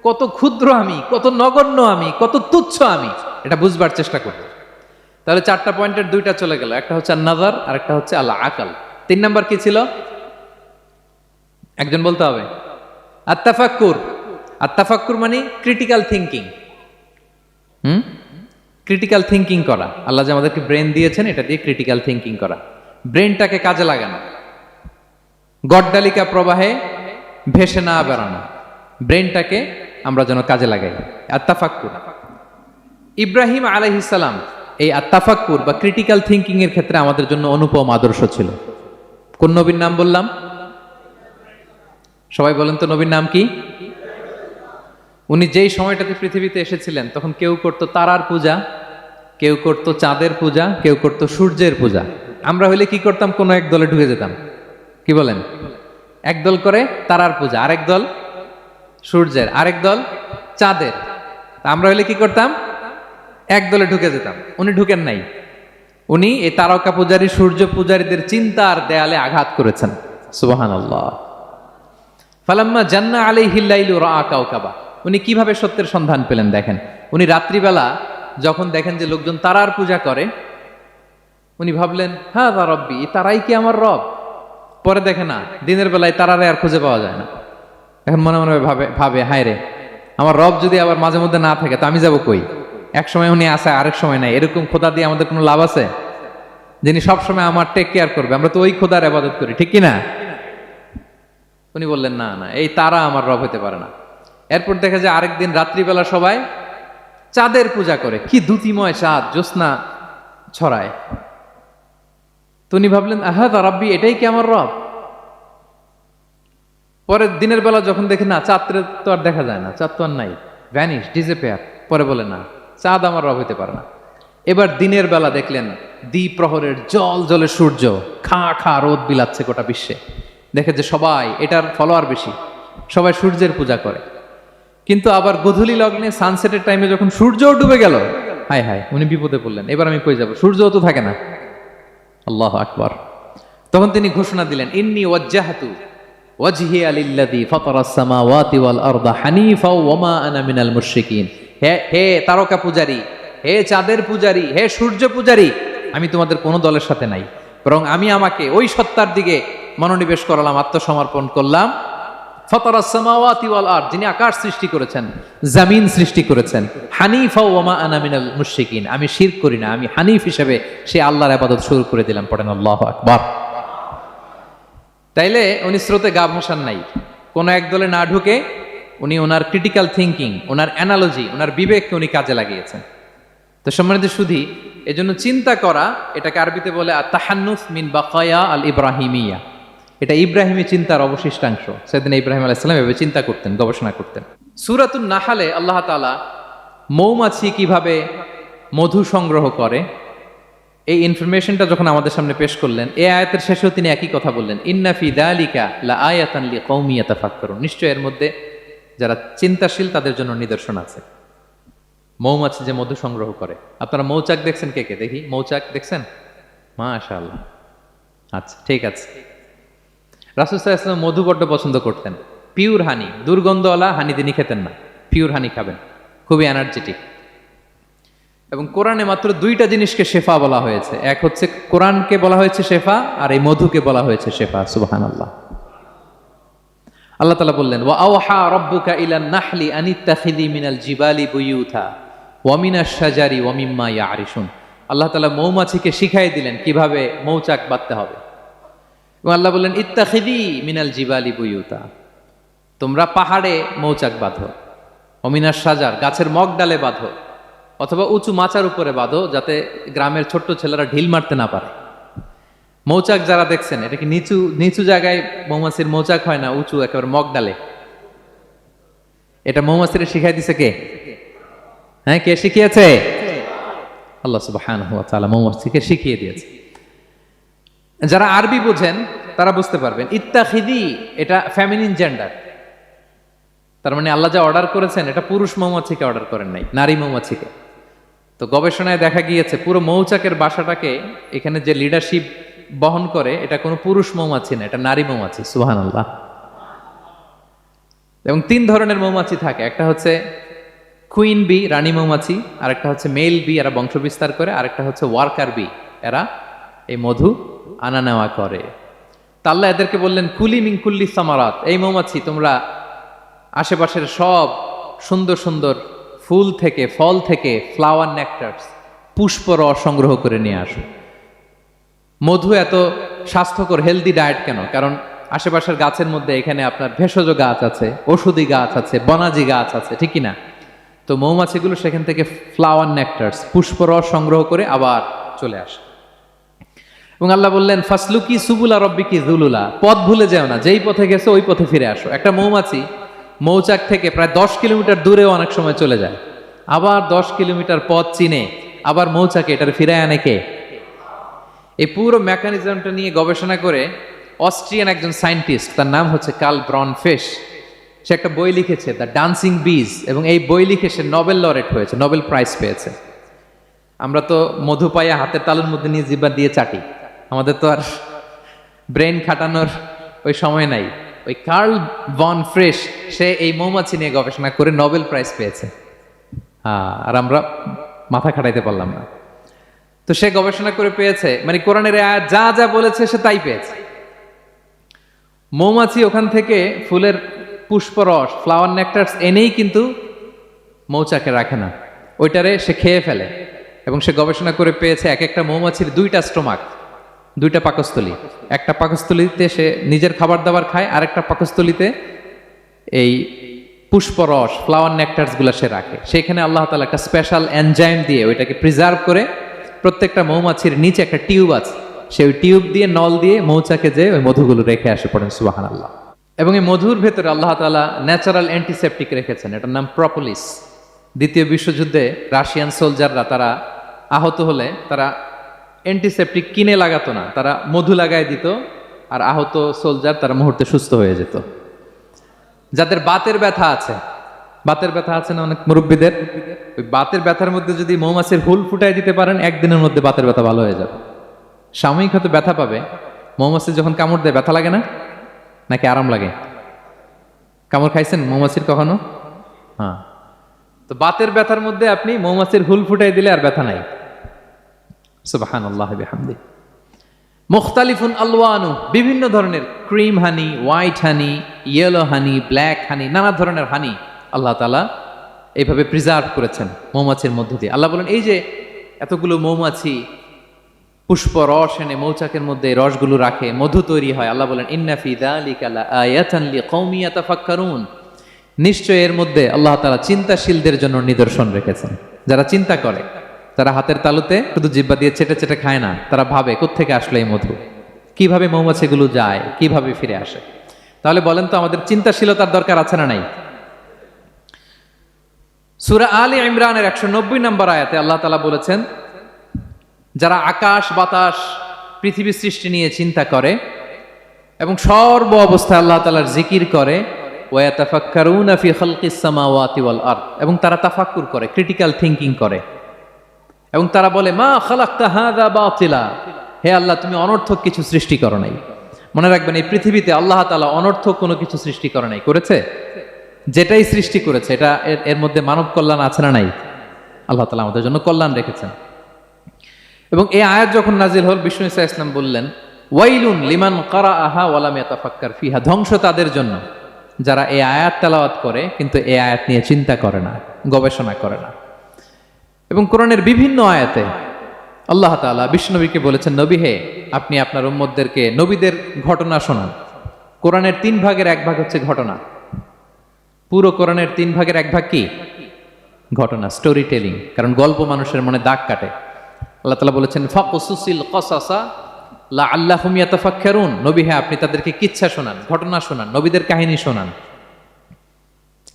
কত ক্ষুদ্র আমি, কত নগণ্য আমি, কত তুচ্ছ আমি, এটা বুঝবার চেষ্টা করব। তাহলে 4টা পয়েন্টের 2টা চলে গেল, একটা হচ্ছে নাজার আর একটা হচ্ছে আল্লাহ আকল। 3 নাম্বার কি ছিল? একজন বলতে হবে। আত্তাফাক্কুর। আত্তাফাক্কুর মানে ক্রিটিক্যাল থিঙ্কিং। ক্রিটিক্যাল থিঙ্কিং করা। আল্লাহ যে আমাদেরকে ব্রেন দিয়েছেন, এটা দিয়ে ক্রিটিক্যাল থিঙ্কিং করা, ব্রেনটাকে কাজে লাগানো। গড্ডালিকা প্রবাহে ভেসে না বেড়ানো, ব্রেনটাকে আমরা যেন কাজে লাগাই। আত্তাফাক্কুর, ইব্রাহিম আলাইহিস সালাম এই আত্তাফাক্কুর বা ক্রিটিক্যাল থিঙ্কিং এর ক্ষেত্রে আমাদের জন্য অনুপম আদর্শ ছিল। কোন নবীর নাম বললাম? সবাই বলেন তো নবীর নাম কি? উনি যেই সময়টাতে পৃথিবীতে এসেছিলেন তখন কেউ করত তারার পূজা, কেউ করত চাঁদের পূজা, কেউ করত সূর্যের পূজা। আমরা হইলে কি করতাম? কোনো এক দলে ঢুকে যেতাম। কি বলেন? এক দল করে তারার পূজা, আরেক দল সূর্যের, আরেক দল চাঁদের। তা আমরা হইলে কি করতাম? এক দলে ঢুকে যেতাম। উনি ঢুকেন নাই। উনি এই তারকা পূজারী, সূর্য পূজারীদের চিন্তার দেয়ালে আঘাত করেছেন। সুবহানাল্লাহ। ফালাম্মা জান্না আলাইহিল লাইলু রাআ কাওকাবা। উনি কিভাবে সত্যের সন্ধান পেলেন দেখেন। উনি রাত্রিবেলা যখন দেখেন যে লোকজন তারার পূজা করে, উনি ভাবলেন হাযা রব্বি, তারাই কি আমার রব? পরে দেখে না, দিনের বেলায় তারারে আর খুঁজে পাওয়া যায় না। এখন মনে মনে ভাবে হায় রে, আমার রব যদি আবার মাঝে মধ্যে না থাকে তো আমি যাব কই? এক সময় উনি আসে, আরেক সময় নাই। এরকম খোদা দিয়ে আমাদের কোনো লাভ আছে? যিনি সবসময় আমার টেক কেয়ার করবে, আমরা তো ওই খোদার ইবাদত করি, ঠিক কি না? উনি বললেন না না, এই তারা আমার রব হতে পারে না। এরপর দেখা যায় আরেকদিন রাত্রিবেলা সবাই চাঁদের পূজা করে। কি দ্যুতিময় চাঁদ, জ্যোৎস্না ছড়ায়। তো উনি ভাবলেন আহাদা রাব্বি, এটাই কি আমার রব? পরে দিনের বেলা যখন দেখি না, চাঁদ তো আর দেখা যায় না, চাঁদ তো আর নাই, ভ্যানিশ, ডিসঅ্যাপিয়ার। পরে বলে না, চাঁদ আমার রব হতে পারে না। এবার দিনের বেলা দেখলেন দ্বিপ্রহরের জল জলে সূর্য খা খা রোদ বিলাচ্ছে গোটা বিশ্বে। দেখে যে সবাই এটার ফলোয়ার বেশি, সবাই সূর্যের পূজা করে। কিন্তু আবার গোধূলি লগ্নে সানসেটের টাইমে যখন সূর্যও ডুবে গেল, হায় হায়, উনি বিপদে পড়লেন। এবার আমি কই যাব? সূর্যও তো থাকে না। আল্লাহু আকবার। তখন তিনি ঘোষণা দিলেন ইন্নী ওয়াজ্জাহতু ওয়াজহিয়া লিল্লাযী ফাতারাস সামাওয়াতি ওয়াল আরদা হানিফা ওয়া মা আনা মিনাল মুশরিকিন। হে তারকা পূজারী, হে চাঁদের পূজারী, হে সূর্য পূজারী, আমি তোমাদের কোনো দলের সাথে নাই, বরং আমি আমাকে ওই সত্তার দিকে মনোনিবেশ করলাম, আত্মসমর্পণ করলাম। ফাতারাস সামাওয়াতি ওয়াল আরদ, যিনি আকাশ সৃষ্টি করেছেন, জমিন সৃষ্টি করেছেন। হানিফা ওয়া মা আনা মিনাল মুশরিকিন, আমি শিরক করি না, আমি হানিফ হিসেবে সেই আল্লাহর ইবাদত শুরু করে দিলাম। পড়েন আল্লাহু আকবার। তাইলে উনি স্রোতে গা ভাসান নাই, কোন এক দলে না ঢুকে উনি ওনার ক্রিটিক্যাল থিঙ্কিং, ওনার অ্যানালজি, ওনার বিবেককে উনি কাজে লাগিয়েছেন। তো সম্মানিত সুধী, এজন্য চিন্তা করা, এটাকে আরবিতে বলে আত-তাহান্নুস মিন বাকায়া আল ইব্রাহিমিয়া। এটা ইব্রাহিমী চিন্তার অবশিষ্টাংশ। সেদিন ইব্রাহিম আলাইহিস সালাম এভাবে চিন্তা করতেন, গবেষণা করতেন। সূরাতুন নাহলে আল্লাহ তাআলা মৌমাছি কিভাবে মধু সংগ্রহ করে এই ইনফরমেশনটা যখন আমাদের সামনে পেশ করলেন, এই আয়াতের শেষেও তিনি একই কথা বললেন, ইন্না ফি যালিকা লাআয়াতান লিকাউমিন ইয়াতাফাক্কারুন। নিশ্চয় এর মধ্যে যারা চিন্তাশীল তাদের জন্য নিদর্শন আছে। মৌমাছি যে মধু সংগ্রহ করে, আপনারা মৌচাক দেখছেন? কে কে দেখি মৌচাক দেখছেন? মাশাআল্লাহ। আচ্ছা, ঠিক আছে। রাসূল সাল্লাল্লাহু আলাইহি ওয়াসাল্লাম মধু বড্ড পছন্দ করতেন। পিওর হানি, দুর্গন্ধওয়ালা হানি তিনি খেতেন না, পিওর হানি খাবেন, খুবই এনার্জেটিক। এবং কোরআনে মাত্র দুইটা জিনিসকে শেফা বলা হয়েছে। এক হচ্ছে কোরআনকে বলা হয়েছে শেফা, আর এই মধুকে বলা হয়েছে শেফা। সুবহানাল্লাহ। আল্লাহ তাআলা বললেন ওয়া আওহা রাব্বুকা ইলান নাহলি আনিত্তাখিযি মিনাল জিবালি বুয়ুতা ওয়া মিনাশ শাজারি ওয়া মিম্মা ইয়ারিশুন। আল্লাহ তাআলা মৌমাছিকে শিখাই দিলেন কিভাবে মৌচাক বাঁধতে হবে। এবং আল্লাহ বললেন ইত্তাখিযি মিনাল জিবালি বুয়ুতা, তোমরা পাহাড়ে মৌচাক বাঁধো, ওয়া মিনাশ শাজার, গাছের মগ ডালে বাঁধো, অথবা উঁচু মাচার উপরে বাঁধো, যাতে গ্রামের ছোট্ট ছেলেরা ঢিল মারতে না পারে। মৌচাক যারা দেখছেন, এটা কি নিচু নিচু জায়গায় মৌমাছির মৌচাক হয় না, উঁচু একেবারে মগ ডালে। এটা মৌমাছিরে শিখাই দিছে কে? হ্যাঁ, কে শিখিয়েছে? আল্লাহ সুবহানাহু ওয়া তাআলা মৌমাছিকে শিখিয়ে দিয়েছে। যারা আরবি বোঝেন তারা বুঝতে পারবেন, ইত্তাখিদি এটা ফেমিনিন জেন্ডার। তার মানে আল্লাহ যা অর্ডার করেছেন এটা পুরুষ মৌমাছিকে অর্ডার করেন নাই, নারী মৌমাছিকে। তো গবেষণায় দেখা গিয়েছে পুরো মৌচাকের বাসাটাকে এখানে যে লিডারশিপ বহন করে এটা কোনো পুরুষ মৌমাছি না, এটা নারী মৌমাছি। সুবহানাল্লাহ। এবং তিন ধরনের মৌমাছি থাকে, একটা হচ্ছে কুইন বি, রানী মৌমাছি, আরেকটা হচ্ছে মেল বি, এরা বংশ বিস্তার করে, আরেকটা হচ্ছে ওয়ার্কার বি, এরা এই মধু আনা নেওয়া করে। তা আল্লাহ এদেরকে বললেন কুলি মিন কুল্লি সামারাত, এই মৌমাছি তোমরা আশেপাশের সব সুন্দর সুন্দর ফুল থেকে, ফল থেকে, ফ্লাওয়ার নেকটার্স, পুষ্প রস সংগ্রহ করে নিয়ে আসো। মধু এত স্বাস্থ্যকর, হেলদি ডায়েট কেন? কারণ আশেপাশের গাছের মধ্যে এখানে আপনার ভেষজ গাছ আছে, ঔষধি গাছ আছে, বনাজি গাছ আছে, ঠিক কি না? তো মৌমাছিগুলো সেখান থেকে ফ্লাওয়ার নেক্টার্স, পুষ্পরস সংগ্রহ করে আবার চলে আসে। এবং আল্লাহ বললেন ফাসলুকি সুবুলা রব্বিকি যুলুলা, পথ ভুলে যেও না, যেই পথে গেছো ওই পথে ফিরে আসো। একটা মৌমাছি মৌচাক থেকে প্রায় 10 কিলোমিটার দূরেও অনেক সময় চলে যায়, আবার 10 কিলোমিটার পথ চিনে আবার মৌচাকে এটার ফিরায় আনে কে? এই পুরো মেকানিজমটা নিয়ে গবেষণা করে অস্ট্রিয়ান একজন সায়েন্টিস্ট, তার নাম হচ্ছে কার্ল ব্রনফেশ, সে একটা বই লিখেছে দ্য ডান্সিং বিজ, এবং এই বই লিখে সে নোবেল লরেট হয়েছে, নোবেল প্রাইজ পেয়েছে। আমরা তো মধু পাইয়া হাতের তালুর মধ্যে নিয়ে জিহ্বা দিয়ে চাটি, আমাদের তো আর ব্রেন খাটানোর ওই সময় নাই। ওই কার্ল ভন ফ্রেশ সে এই মৌমাছি নিয়ে গবেষণা করে নোবেল প্রাইজ পেয়েছে, আর আমরা মাথা খাটাইতে পারলাম না। তো সে গবেষণা করে পেয়েছে, মানে কোরআনের আয়াত যা যা বলেছে সে তাই পেয়েছে। মৌমাছি ওখান থেকে ফুলের পুষ্পরস, ফ্লাওয়ার নেক্টার্স এনেই কিন্তু মৌচাকে রাখে না, ওইটারে সে খেয়ে ফেলে। এবং সে গবেষণা করে পেয়েছে এক একটা মৌমাছির 2টা স্টোমাক, 2টা পাকস্থলী। একটা পাকস্থলীতে সে নিজের খাবার দাবার খায়, আরেকটা পাকস্থলীতে এই পুষ্পরস, ফ্লাওয়ার নেক্টার্স গুলা সে রাখে। সেখানে আল্লাহ তাআলা একটা স্পেশাল এনজাইম দিয়ে ওইটাকে প্রিজার্ভ করে, প্রত্যেকটা মৌমাছির নিচে একটা টিউব আছে, সেই টিউব দিয়ে নল দিয়ে মৌচাকে যে ওই মধুগুলো রেখে আসে, পড়েন সুবহানাল্লাহ। এবং এই মধুর ভেতরে আল্লাহ তাআলা ন্যাচারাল অ্যান্টিসেপটিক রেখেছেন, এটার নাম প্রপোলিস। দ্বিতীয় বিশ্বযুদ্ধে রাশিয়ান সোলজাররা তারা আহত হলে তারা অ্যান্টিসেপটিক কিনে লাগাতো না, তারা মধু লাগায় দিত, আর আহত সোলজার তারা মুহূর্তে সুস্থ হয়ে যেত। যাদের বাতের ব্যথা আছে, বাতের ব্যথা আছে না অনেক মুরব্বীদের, ওই বাতের ব্যথার মধ্যে যদি মৌমাছির হুল ফুটাই দিতে পারেন, একদিনের মধ্যে বাতের ব্যথা ভালো হয়ে যাবে। সাময়িক হয়তো ব্যথা পাবে, মৌমাছি যখন কামড় দেয় ব্যথা লাগে না, নাকি আরাম লাগে? কামড় খাইছেন মৌমাছির কখনো? হ্যাঁ। তো বাতের ব্যথার মধ্যে আপনি মৌমাছির হুল ফুটাই দিলে আর ব্যথা নাই। সুবহানাল্লাহ বিহামদি। মুখতালিফুন আলওয়ানু, বিভিন্ন ধরনের ক্রিম হানি, হোয়াইট হানি, ইয়েলো হানি, ব্ল্যাক হানি, নানা ধরনের হানি আল্লাহ তাআলা এইভাবে প্রিজার্ভ করেছেন মৌমাছির মধ্য দিয়ে। আল্লাহ বলেন এই যে এতগুলো মৌমাছি পুষ্প রস এনে মৌচাকের মধ্যে রসগুলো রাখে, মধু তৈরি হয়। আল্লাহ বলেন ইন্না ফি যালিকা লাআয়াতান লিকওমি ইয়াতাফাক্কারুন, নিশ্চয় এর মধ্যে আল্লাহ তাআলা চিন্তাশীলদের জন্য নিদর্শন রেখেছেন। যারা চিন্তা করে, যারা হাতের তালুতে শুধু জিহ্বা দিয়ে চেটে চেটে খায় না, তারা ভাবে কোত্থেকে আসলো এই মধু, কিভাবে মৌমাছিগুলো যায়, কিভাবে ফিরে আসে। তাহলে বলেন তো আমাদের চিন্তাশীলতার দরকার আছে না নাই? সূরা আলে ইমরানের 190 নম্বর আয়াতে আল্লাহ তাআলা বলেছেন, যারা আকাশ বাতাস পৃথিবী সৃষ্টি নিয়ে চিন্তা করে এবং সর্ব অবস্থায় আল্লাহ তাআলার জিকির করে, ওয়ায়াতাফাক্কারুনা ফি খালকিস সামাওয়াতি ওয়াল আরদ, এবং তারা তাফাক্কুর করে, ক্রিটিক্যাল থিংকিং করে, এবং তারা বলে মা খালাকতা হাযা বাতিলা, হে আল্লাহ তুমি অনর্থক কিছু সৃষ্টি করো নাই। মনে রাখবেন এই পৃথিবীতে আল্লাহ তাআলা অনর্থক কোনো কিছু সৃষ্টি করে নাই, করেছে? যেটাই সৃষ্টি করেছে এটা এর মধ্যে মানব কল্যাণ আছে না নাই? আল্লাহ তাআলা আমাদের জন্য কল্যাণ রেখেছেন। এবং এই আয়াত যখন নাজিল হল, বিষ্ণু ঈসা ইসলাম বললেন ওয়াইলুন লিমান কারাআহা ওয়া লাম ইয়াতাফাক্কার ফিহা, ধ্বংস তাদের জন্য যারা এই আয়াত তেলাওয়াত করে কিন্তু এই আয়াত নিয়ে চিন্তা করে না, গবেষণা করে না। এবং কোরআনের বিভিন্ন আয়াতে আল্লাহ তাআলা বিশ্বনবীকে বলেছেন, নবী হে আপনি আপনার উম্মতদেরকে নবীদের ঘটনা শোনান। কোরআনের 3 ভাগের 1 ভাগ হচ্ছে ঘটনা। পুরো কোরআনের 3 ভাগের 1 ভাগ কি? ঘটনা, স্টোরি টেলিং। কারণ গল্প মানুষের মনে দাগ কাটে। আল্লাহ তাআলা বলেছেন ফাকুসুসিল কসাসা লাআল্লাহুম ইয়াতাফাক্কারুন, নবী হে আপনি তাদেরকে কিচ্ছা শোনান, ঘটনা শোনান, নবীদের কাহিনী শোনান।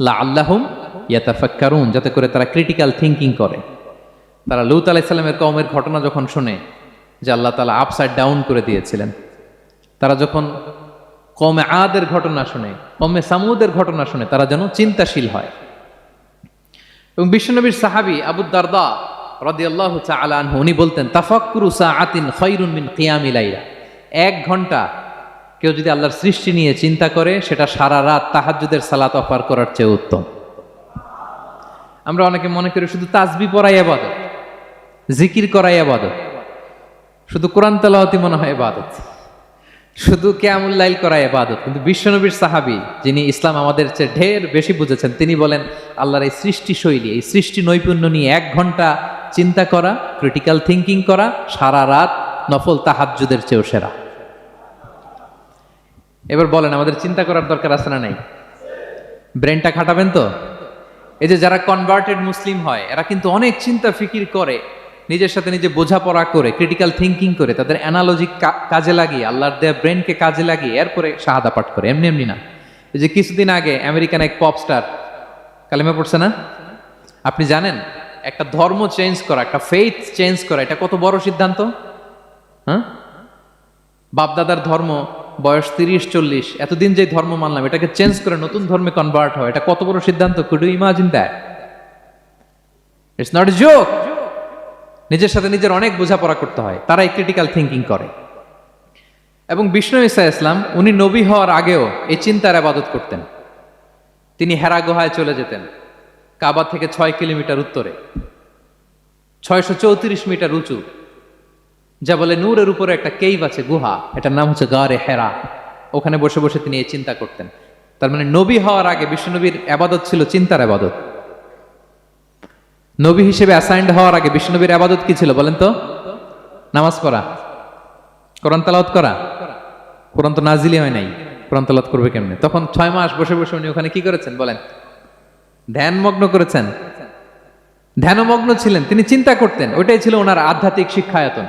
লাআল্লাহুম ইয়াতাফাক্কারুন, যাতে করে তারা ক্রিটিক্যাল থিংকিং করে। তারা লূত আলাইহিস সালামের কওমের ঘটনা যখন শুনে যে আল্লাহ তাআলা আপসাইড ডাউন করে দিয়েছিলেন, তারা যখন কওমে আদের ঘটনা শুনে, কওমে সামুদের ঘটনা শুনে, তারা যেন চিন্তাশীল হয়। এবং বিশ্বনবীর সাহাবী আবু দারদা রাদিয়াল্লাহু তাআলা আনহু উনি বলতেন তাফাক্কুরু সাআতিন খায়রুন মিন কিয়ামি লাইলা, 1 ঘন্টা কেউ যদি আল্লাহর সৃষ্টি নিয়ে চিন্তা করে সেটা সারা রাত তাহাজ্জুদের সালাত অফার করার চেয়ে উত্তম। আমরা অনেকে মনে করি শুধু তাসবিহ পড়াই ইবাদত, জিকির করাই ইবাদত, শুধু কোরআন তেলাওয়াতই মনে হয় ইবাদত, শুধু কিয়ামুল লাইল করা ইবাদত। কিন্তু বিশ্বনবীর সাহাবী যিনি ইসলাম আমাদের চেয়ে ঢের বেশি বুঝেছেন, তিনি বলেন আল্লাহর এই সৃষ্টি শৈলী, এই সৃষ্টি নৈপুণ্য নিয়ে 1 ঘন্টা চিন্তা করা, ক্রিটিক্যাল থিংকিং করা, সারা রাত নফল তাহাজ্জুদের চেয়েও সেরা। এবার বলেন আমাদের চিন্তা করার দরকার আছে না নাই? ব্রেনটা খাটাবেন তো? এই যে যারা কনভার্টেড মুসলিম হয় এরা কিন্তু অনেক চিন্তা ফিকির করে, নিজের সাথে নিজে বোঝাপড়া করে, ক্রিটিক্যাল থিঙ্কিং করে, তাদের অ্যানালজি কাজে লাগিয়ে, আল্লাহর দেয়া ব্রেনকে কাজে লাগিয়ে এরপরে শাহাদা পাঠ করে, এমনি এমনি না। এই যে কিছুদিন আগে আমেরিকান এক পপ স্টার কালেমা পড়ছে না? আপনি জানেন একটা ধর্ম চেঞ্জ করা, একটা ফেইথ চেঞ্জ করা, এটা কত বড় সিদ্ধান্ত? হ্যাঁ, বাপদাদার ধর্ম বয়স 30-40, এতদিন যে ধর্ম মানলাম এটাকে চেঞ্জ করে নতুন ধর্মে কনভার্ট হয়, এটা কত বড় সিদ্ধান্ত? Could you imagine that? It's not a joke. নিজের সাথে নিজের অনেক বোঝাপড়া করতে হয়, তারাই ক্রিটিক্যাল থিঙ্কিং করে। এবং বিষ্ণু ঈসা ইসলাম উনি নবী হওয়ার আগেও এই চিন্তার আবাদত করতেন। তিনি হেরা গুহায় চলে যেতেন, কাবা থেকে 6 কিলোমিটার উত্তরে, 634 মিটার উঁচু, যা বলে নূরের উপরে একটা কেইভ আছে, গুহা, এটার নাম হচ্ছে গারে হেরা। ওখানে বসে বসে তিনি এই চিন্তা করতেন। তার মানে নবী হওয়ার আগে বিশ্বনবীর আবাদত ছিল চিন্তার আবাদত। নবী হিসেবে অ্যাসাইন্ড হওয়ার আগে বিশ্বনবীর আবাদত কি ছিল বলেন তো? নামাজ পড়া, কোরআন তেলাওয়াত করা। কোরআন তো নাজিলই হয় নাই, কোরআন তেলাওয়াত করবে কেমনে? তখন 6 মাস বসে বসে উনি ওখানে কি করেছেন বলেন? ধ্যানমগ্ন করেছেন, ধ্যানমগ্ন ছিলেন, তিনি চিন্তা করতেন। ওইটাই ছিল ওনার আধ্যাত্মিক শিক্ষায়তন।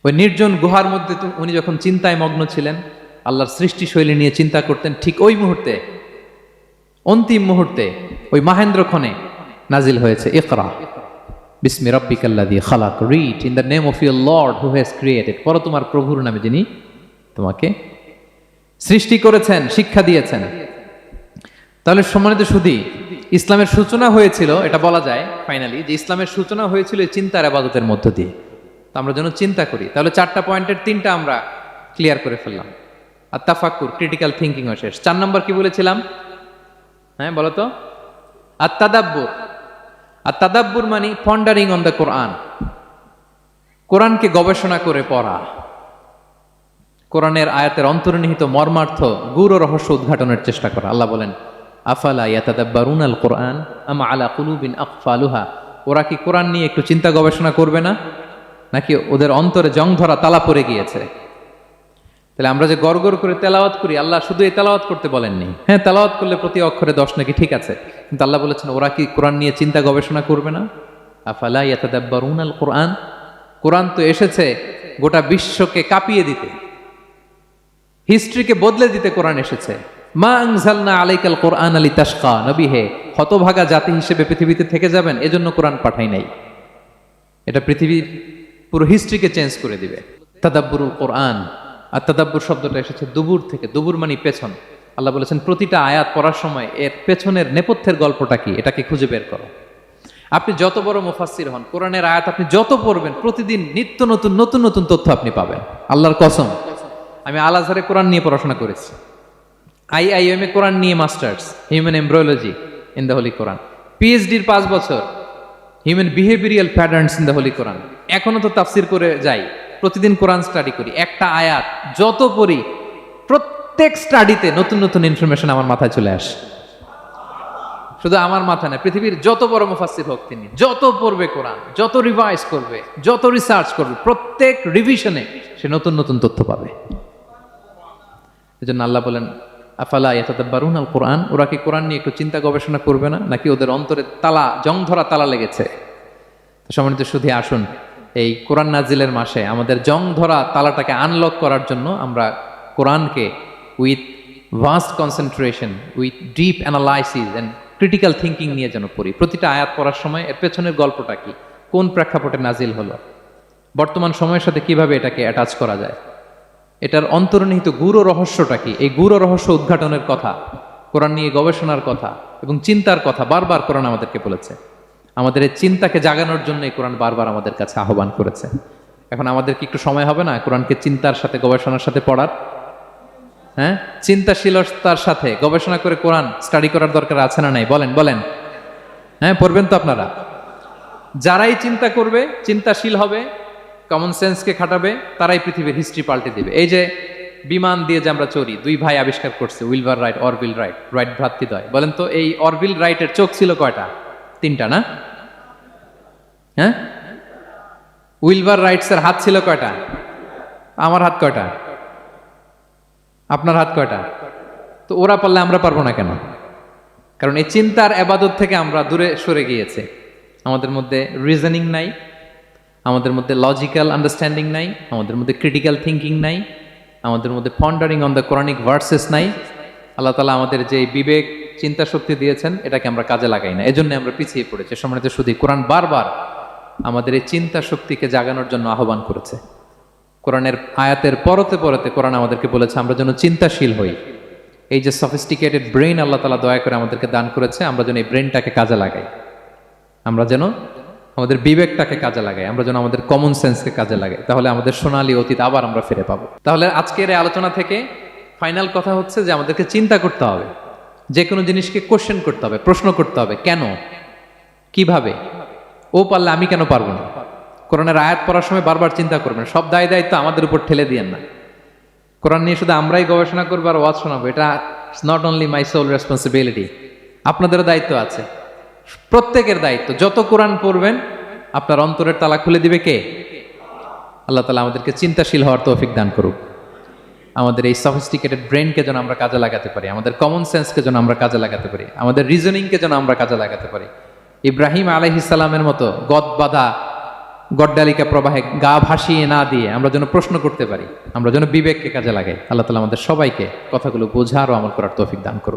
ওই নির্জন গুহার মধ্যে উনি যখন চিন্তায় মগ্ন ছিলেন, আল্লাহর সৃষ্টি শৈলী নিয়ে চিন্তা করতেন, ঠিক ওই মুহূর্তে, অন্তিম মুহূর্তে, ওই মাহেন্দ্রক্ষণে নাজিল হয়েছে ইকরা বিসমি রাব্বিকাল্লাযী খালাক, read in the name of your Lord who has created. পড়ো তোমার প্রভুর নামে যিনি তোমাকে সৃষ্টি করেছেন, শিক্ষা দিয়েছেন। তাহলে সম্মানিত সুধী, ইসলামের সূচনা হয়েছিল, এটা বলা যায় ফাইনালি যে ইসলামের সূচনা হয়েছিল এই চিন্তার ইবাদতের মধ্য দিয়ে। তো আমরা যেন চিন্তা করি। তাহলে 4টা পয়েন্টের 3টা আমরা ক্লিয়ার করে ফেললাম। আর তাফাক্কুর, ক্রিটিক্যাল থিঙ্কিং ও শেষ। 4 নম্বর কি বলেছিলাম? হ্যাঁ বলো তো। আর তাদাব্বুর। আর তাদাব্বুর মানে পন্ডারিং অন দ্য কোরআন, কোরআনকে গবেষণা করে পড়া, কোরআনের আয়াতের অন্তর্নিহিত মর্মার্থ, গূঢ় রহস্য উদ্ঘাটনের চেষ্টা করা। আল্লাহ বলেন আফালা ইয়াতাদাব্বারুনাল কোরআন আম আলা কুলুবিন আকফালুহা। ওরা কি কোরআন নিয়ে একটু চিন্তা গবেষণা করবে না, নাকি ওদের অন্তরে জং ধরা তালা পড়ে গিয়েছে? তাহলে আমরা যে গড়গড় করে তেলাওয়াত করি, আল্লাহ শুধু এই তেলাওয়াত করতে বলেননি। হ্যাঁ, তেলাওয়াত করলে প্রতি অক্ষরে 10 নাকি ঠিক আছে, কিন্তু আল্লাহ বলেছেন ওরা কি কোরআন নিয়ে চিন্তা গবেষণা করবে না? আফালা ইয়াতাদাব্বারুনাল কোরআন। কোরআন তো এসেছে গোটা বিশ্বকে কাঁপিয়ে দিতে, হিস্ট্রিকে বদলে দিতে কোরআন এসেছে। মা আনজালনা আলাইকাল কোরআন লিতাশকা। নবী হে, হতভাগা জাতি হিসেবে পৃথিবীতে থেকে যাবেন, এজন্য কোরআন পাঠাই নাই। এটা পৃথিবীর পুরো হিস্ট্রিকে চেঞ্জ করে দিবে। তাদাব্বুরুল কোরআন। আর তাদাব্বুর শব্দটা এসেছে দুবুর থেকে। দুবুর মানে পেছন। আল্লাহ বলেছেন প্রতিটা আয়াত পড়ার সময় এর পেছনের নেপথ্যের গল্পটা কি, এটাকে খুঁজে বের করো। আপনি যত বড় মুফাসসির হন, কোরআনের আয়াত আপনি যত পড়বেন, প্রতিদিন নিত্য নতুন নতুন নতুন তথ্য আপনি পাবেন। আল্লাহর কসম, আমি আল আজহারে কোরআন নিয়ে পড়াশোনা করেছি, IIM এ কোরআন নিয়ে masters, human embryology in the holy Quran, PhD-র 5 বছর, human behavioural patterns in the holy Quran. এখনো তো তাফসির করে যাই, প্রতিদিন কোরআন স্টাডি করি। একটা আয়াত যত পড়ি, প্রত্যেক স্টাডিতে নতুন নতুন ইনফরমেশন আমার মাথায় চলে আসে। শুধু আমার মাথা না, পৃথিবীর যত বড় মুফাসসির হোক তিনি, যত পড়বে কোরআন, যত রিভাইজ করবে, যত রিসার্চ করবে, প্রত্যেক রিভিশনে সে নতুন নতুন তথ্য পাবে। এজন্য আল্লাহ বলেন আফালা ইয়াতাদাব্বারুনাল কোরআন। ওরা কি কোরআন নিয়ে একটু চিন্তা গবেষণা করবে না, নাকি ওদের অন্তরে তালা, জং ধরা তালা লেগেছে? তো সম্মানিত শুধু আসুন, এই কোরআন নাজিলের মাসে আমাদের জং ধরা তালাটাকে আনলক করার জন্য আমরা কোরআনকে with vast concentration, with deep analysis and critical thinking নিয়ে যেন পড়ি। প্রতিটা আয়াত পড়ার সময় এর পেছনের গল্পটা কি, কোন প্রেক্ষাপটে নাজিল হলো, বর্তমান সময়ের সাথে কিভাবে এটাকে অ্যাটাচ করা যায়, এটার অন্তর্নিহিত গূঢ় রহস্যটা কি, এই গূঢ় রহস্য উদ্ঘাটনের কথা, কোরআন নিয়ে গবেষণার কথা এবং চিন্তার কথা বারবার কোরআন আমাদেরকে বলেছে। আমাদের এই চিন্তাকে জাগানোর জন্য এই কোরআন বারবার আমাদের কাছে আহ্বান করেছে। এখন আমাদের কি একটু সময় হবে না কোরআনকে চিন্তার সাথে গবেষণার সাথে পড়ার? হ্যাঁ, চিন্তাশীলতার সাথে গবেষণা করে কোরআন স্টাডি করার দরকার আছে না নাই? বলেন বলেন। হ্যাঁ, পড়বেন তো আপনারা। যারাই চিন্তা করবে, চিন্তাশীল হবে, কমন সেন্সকে খাটাবে, তারাই পৃথিবীর হিস্ট্রি পাল্টে দিবে। এই যে বিমান দিয়ে যে আমরা চড়ি, 2 ভাই আবিষ্কার করছে, Wilbur Wright, Orville Wright, Wright ভ্রাতৃদ্বয়। বলেন তো এই অরভিল রাইটের চোখ ছিল কয়টা? 3টা না? হ্যাঁ, উইলবার রাইটসের হাত ছিল কয়টা? আমার হাত কয়টা? আপনার হাত কয়টা? তো ওরা পারলে আমরা পারবো না কেন? কারণ এই চিন্তার আবাদত থেকে আমরা দূরে সরে গিয়েছে। আমাদের মধ্যে রিজনিং নাই, আমাদের মধ্যে লজিক্যাল আন্ডারস্ট্যান্ডিং নাই, আমাদের মধ্যে ক্রিটিক্যাল থিঙ্কিং নাই, আমাদের মধ্যে পন্ডারিং অন দ্য কোরআনিক ভার্সেস নাই। আল্লাহ তাআলা আমাদের যে বিবেক চিন্তা শক্তি দিয়েছেন এটাকে আমরা কাজে লাগাই না, এজন্য আমরা পিছিয়ে পড়েছি। সম্মানিত শুধু কোরআন বারবার আমাদের এই চিন্তা শক্তিকে জাগানোর জন্য আহ্বান করেছে। কোরআনের আয়াতের পরতে পরতে কোরআন আমাদেরকে বলেছে আমরা যেন চিন্তাশীল হই। এই যে সফিস্টিকেটেড ব্রেইন আল্লাহ তাআলা দয়া করে আমাদেরকে দান করেছে, আমরা যেন এই ব্রেইনটাকে কাজে লাগাই, আমরা যেন আমাদের বিবেকটাকে কাজে লাগাই, আমরা যেন আমাদের কমন সেন্সকে কাজে লাগাই, তাহলে আমাদের সোনালী অতীত আবার আমরা ফিরে পাবো। তাহলে আজকের এই আলোচনা থেকে ফাইনাল কথা হচ্ছে যে আমাদেরকে চিন্তা করতে হবে, যে কোনো জিনিসকে কোশ্চেন করতে হবে, প্রশ্ন করতে হবে, কেন, কিভাবে, ও পারলে আমি কেন পারবো না। কোরআনের আয়াত পড়ার সময় বারবার চিন্তা করবেন, সব দায় দায়িত্ব আমাদের উপর ঠেলে দিয়েন না। কোরআন নিয়ে শুধু আমরাই গবেষণা করবো আর ওয়াজ শোনাবো, এটা not only my sole responsibility, আপনাদেরও দায়িত্ব আছে, প্রত্যেকের দায়িত্ব। যত কোরআন পড়বেন আপনার অন্তরের তালা খুলে দিবে কে? আল্লাহ তাআলা আমাদেরকে চিন্তাশীল হওয়ার তৌফিক দান করুক। আমাদের এই সফিস্টিকেটেড ব্রেনকে যেন আমরা কাজে লাগাতে পারি, আমাদের কমন সেন্সকে যেন আমরা কাজে লাগাতে পারি, আমাদের রিজনিংকে যেন আমরা কাজে লাগাতে পারি। ইব্রাহিম আলাইহিস সালামের মতো গদ বাঁধা গড্ডালিকা প্রবাহে গা ভাসিয়ে না দিয়ে আমরা যেন প্রশ্ন করতে পারি, আমরা যেন বিবেককে কাজে লাগাই। আল্লাহ তাআলা আমাদের সবাইকে কথাগুলো বোঝার ও আমল করার তৌফিক দান করুক।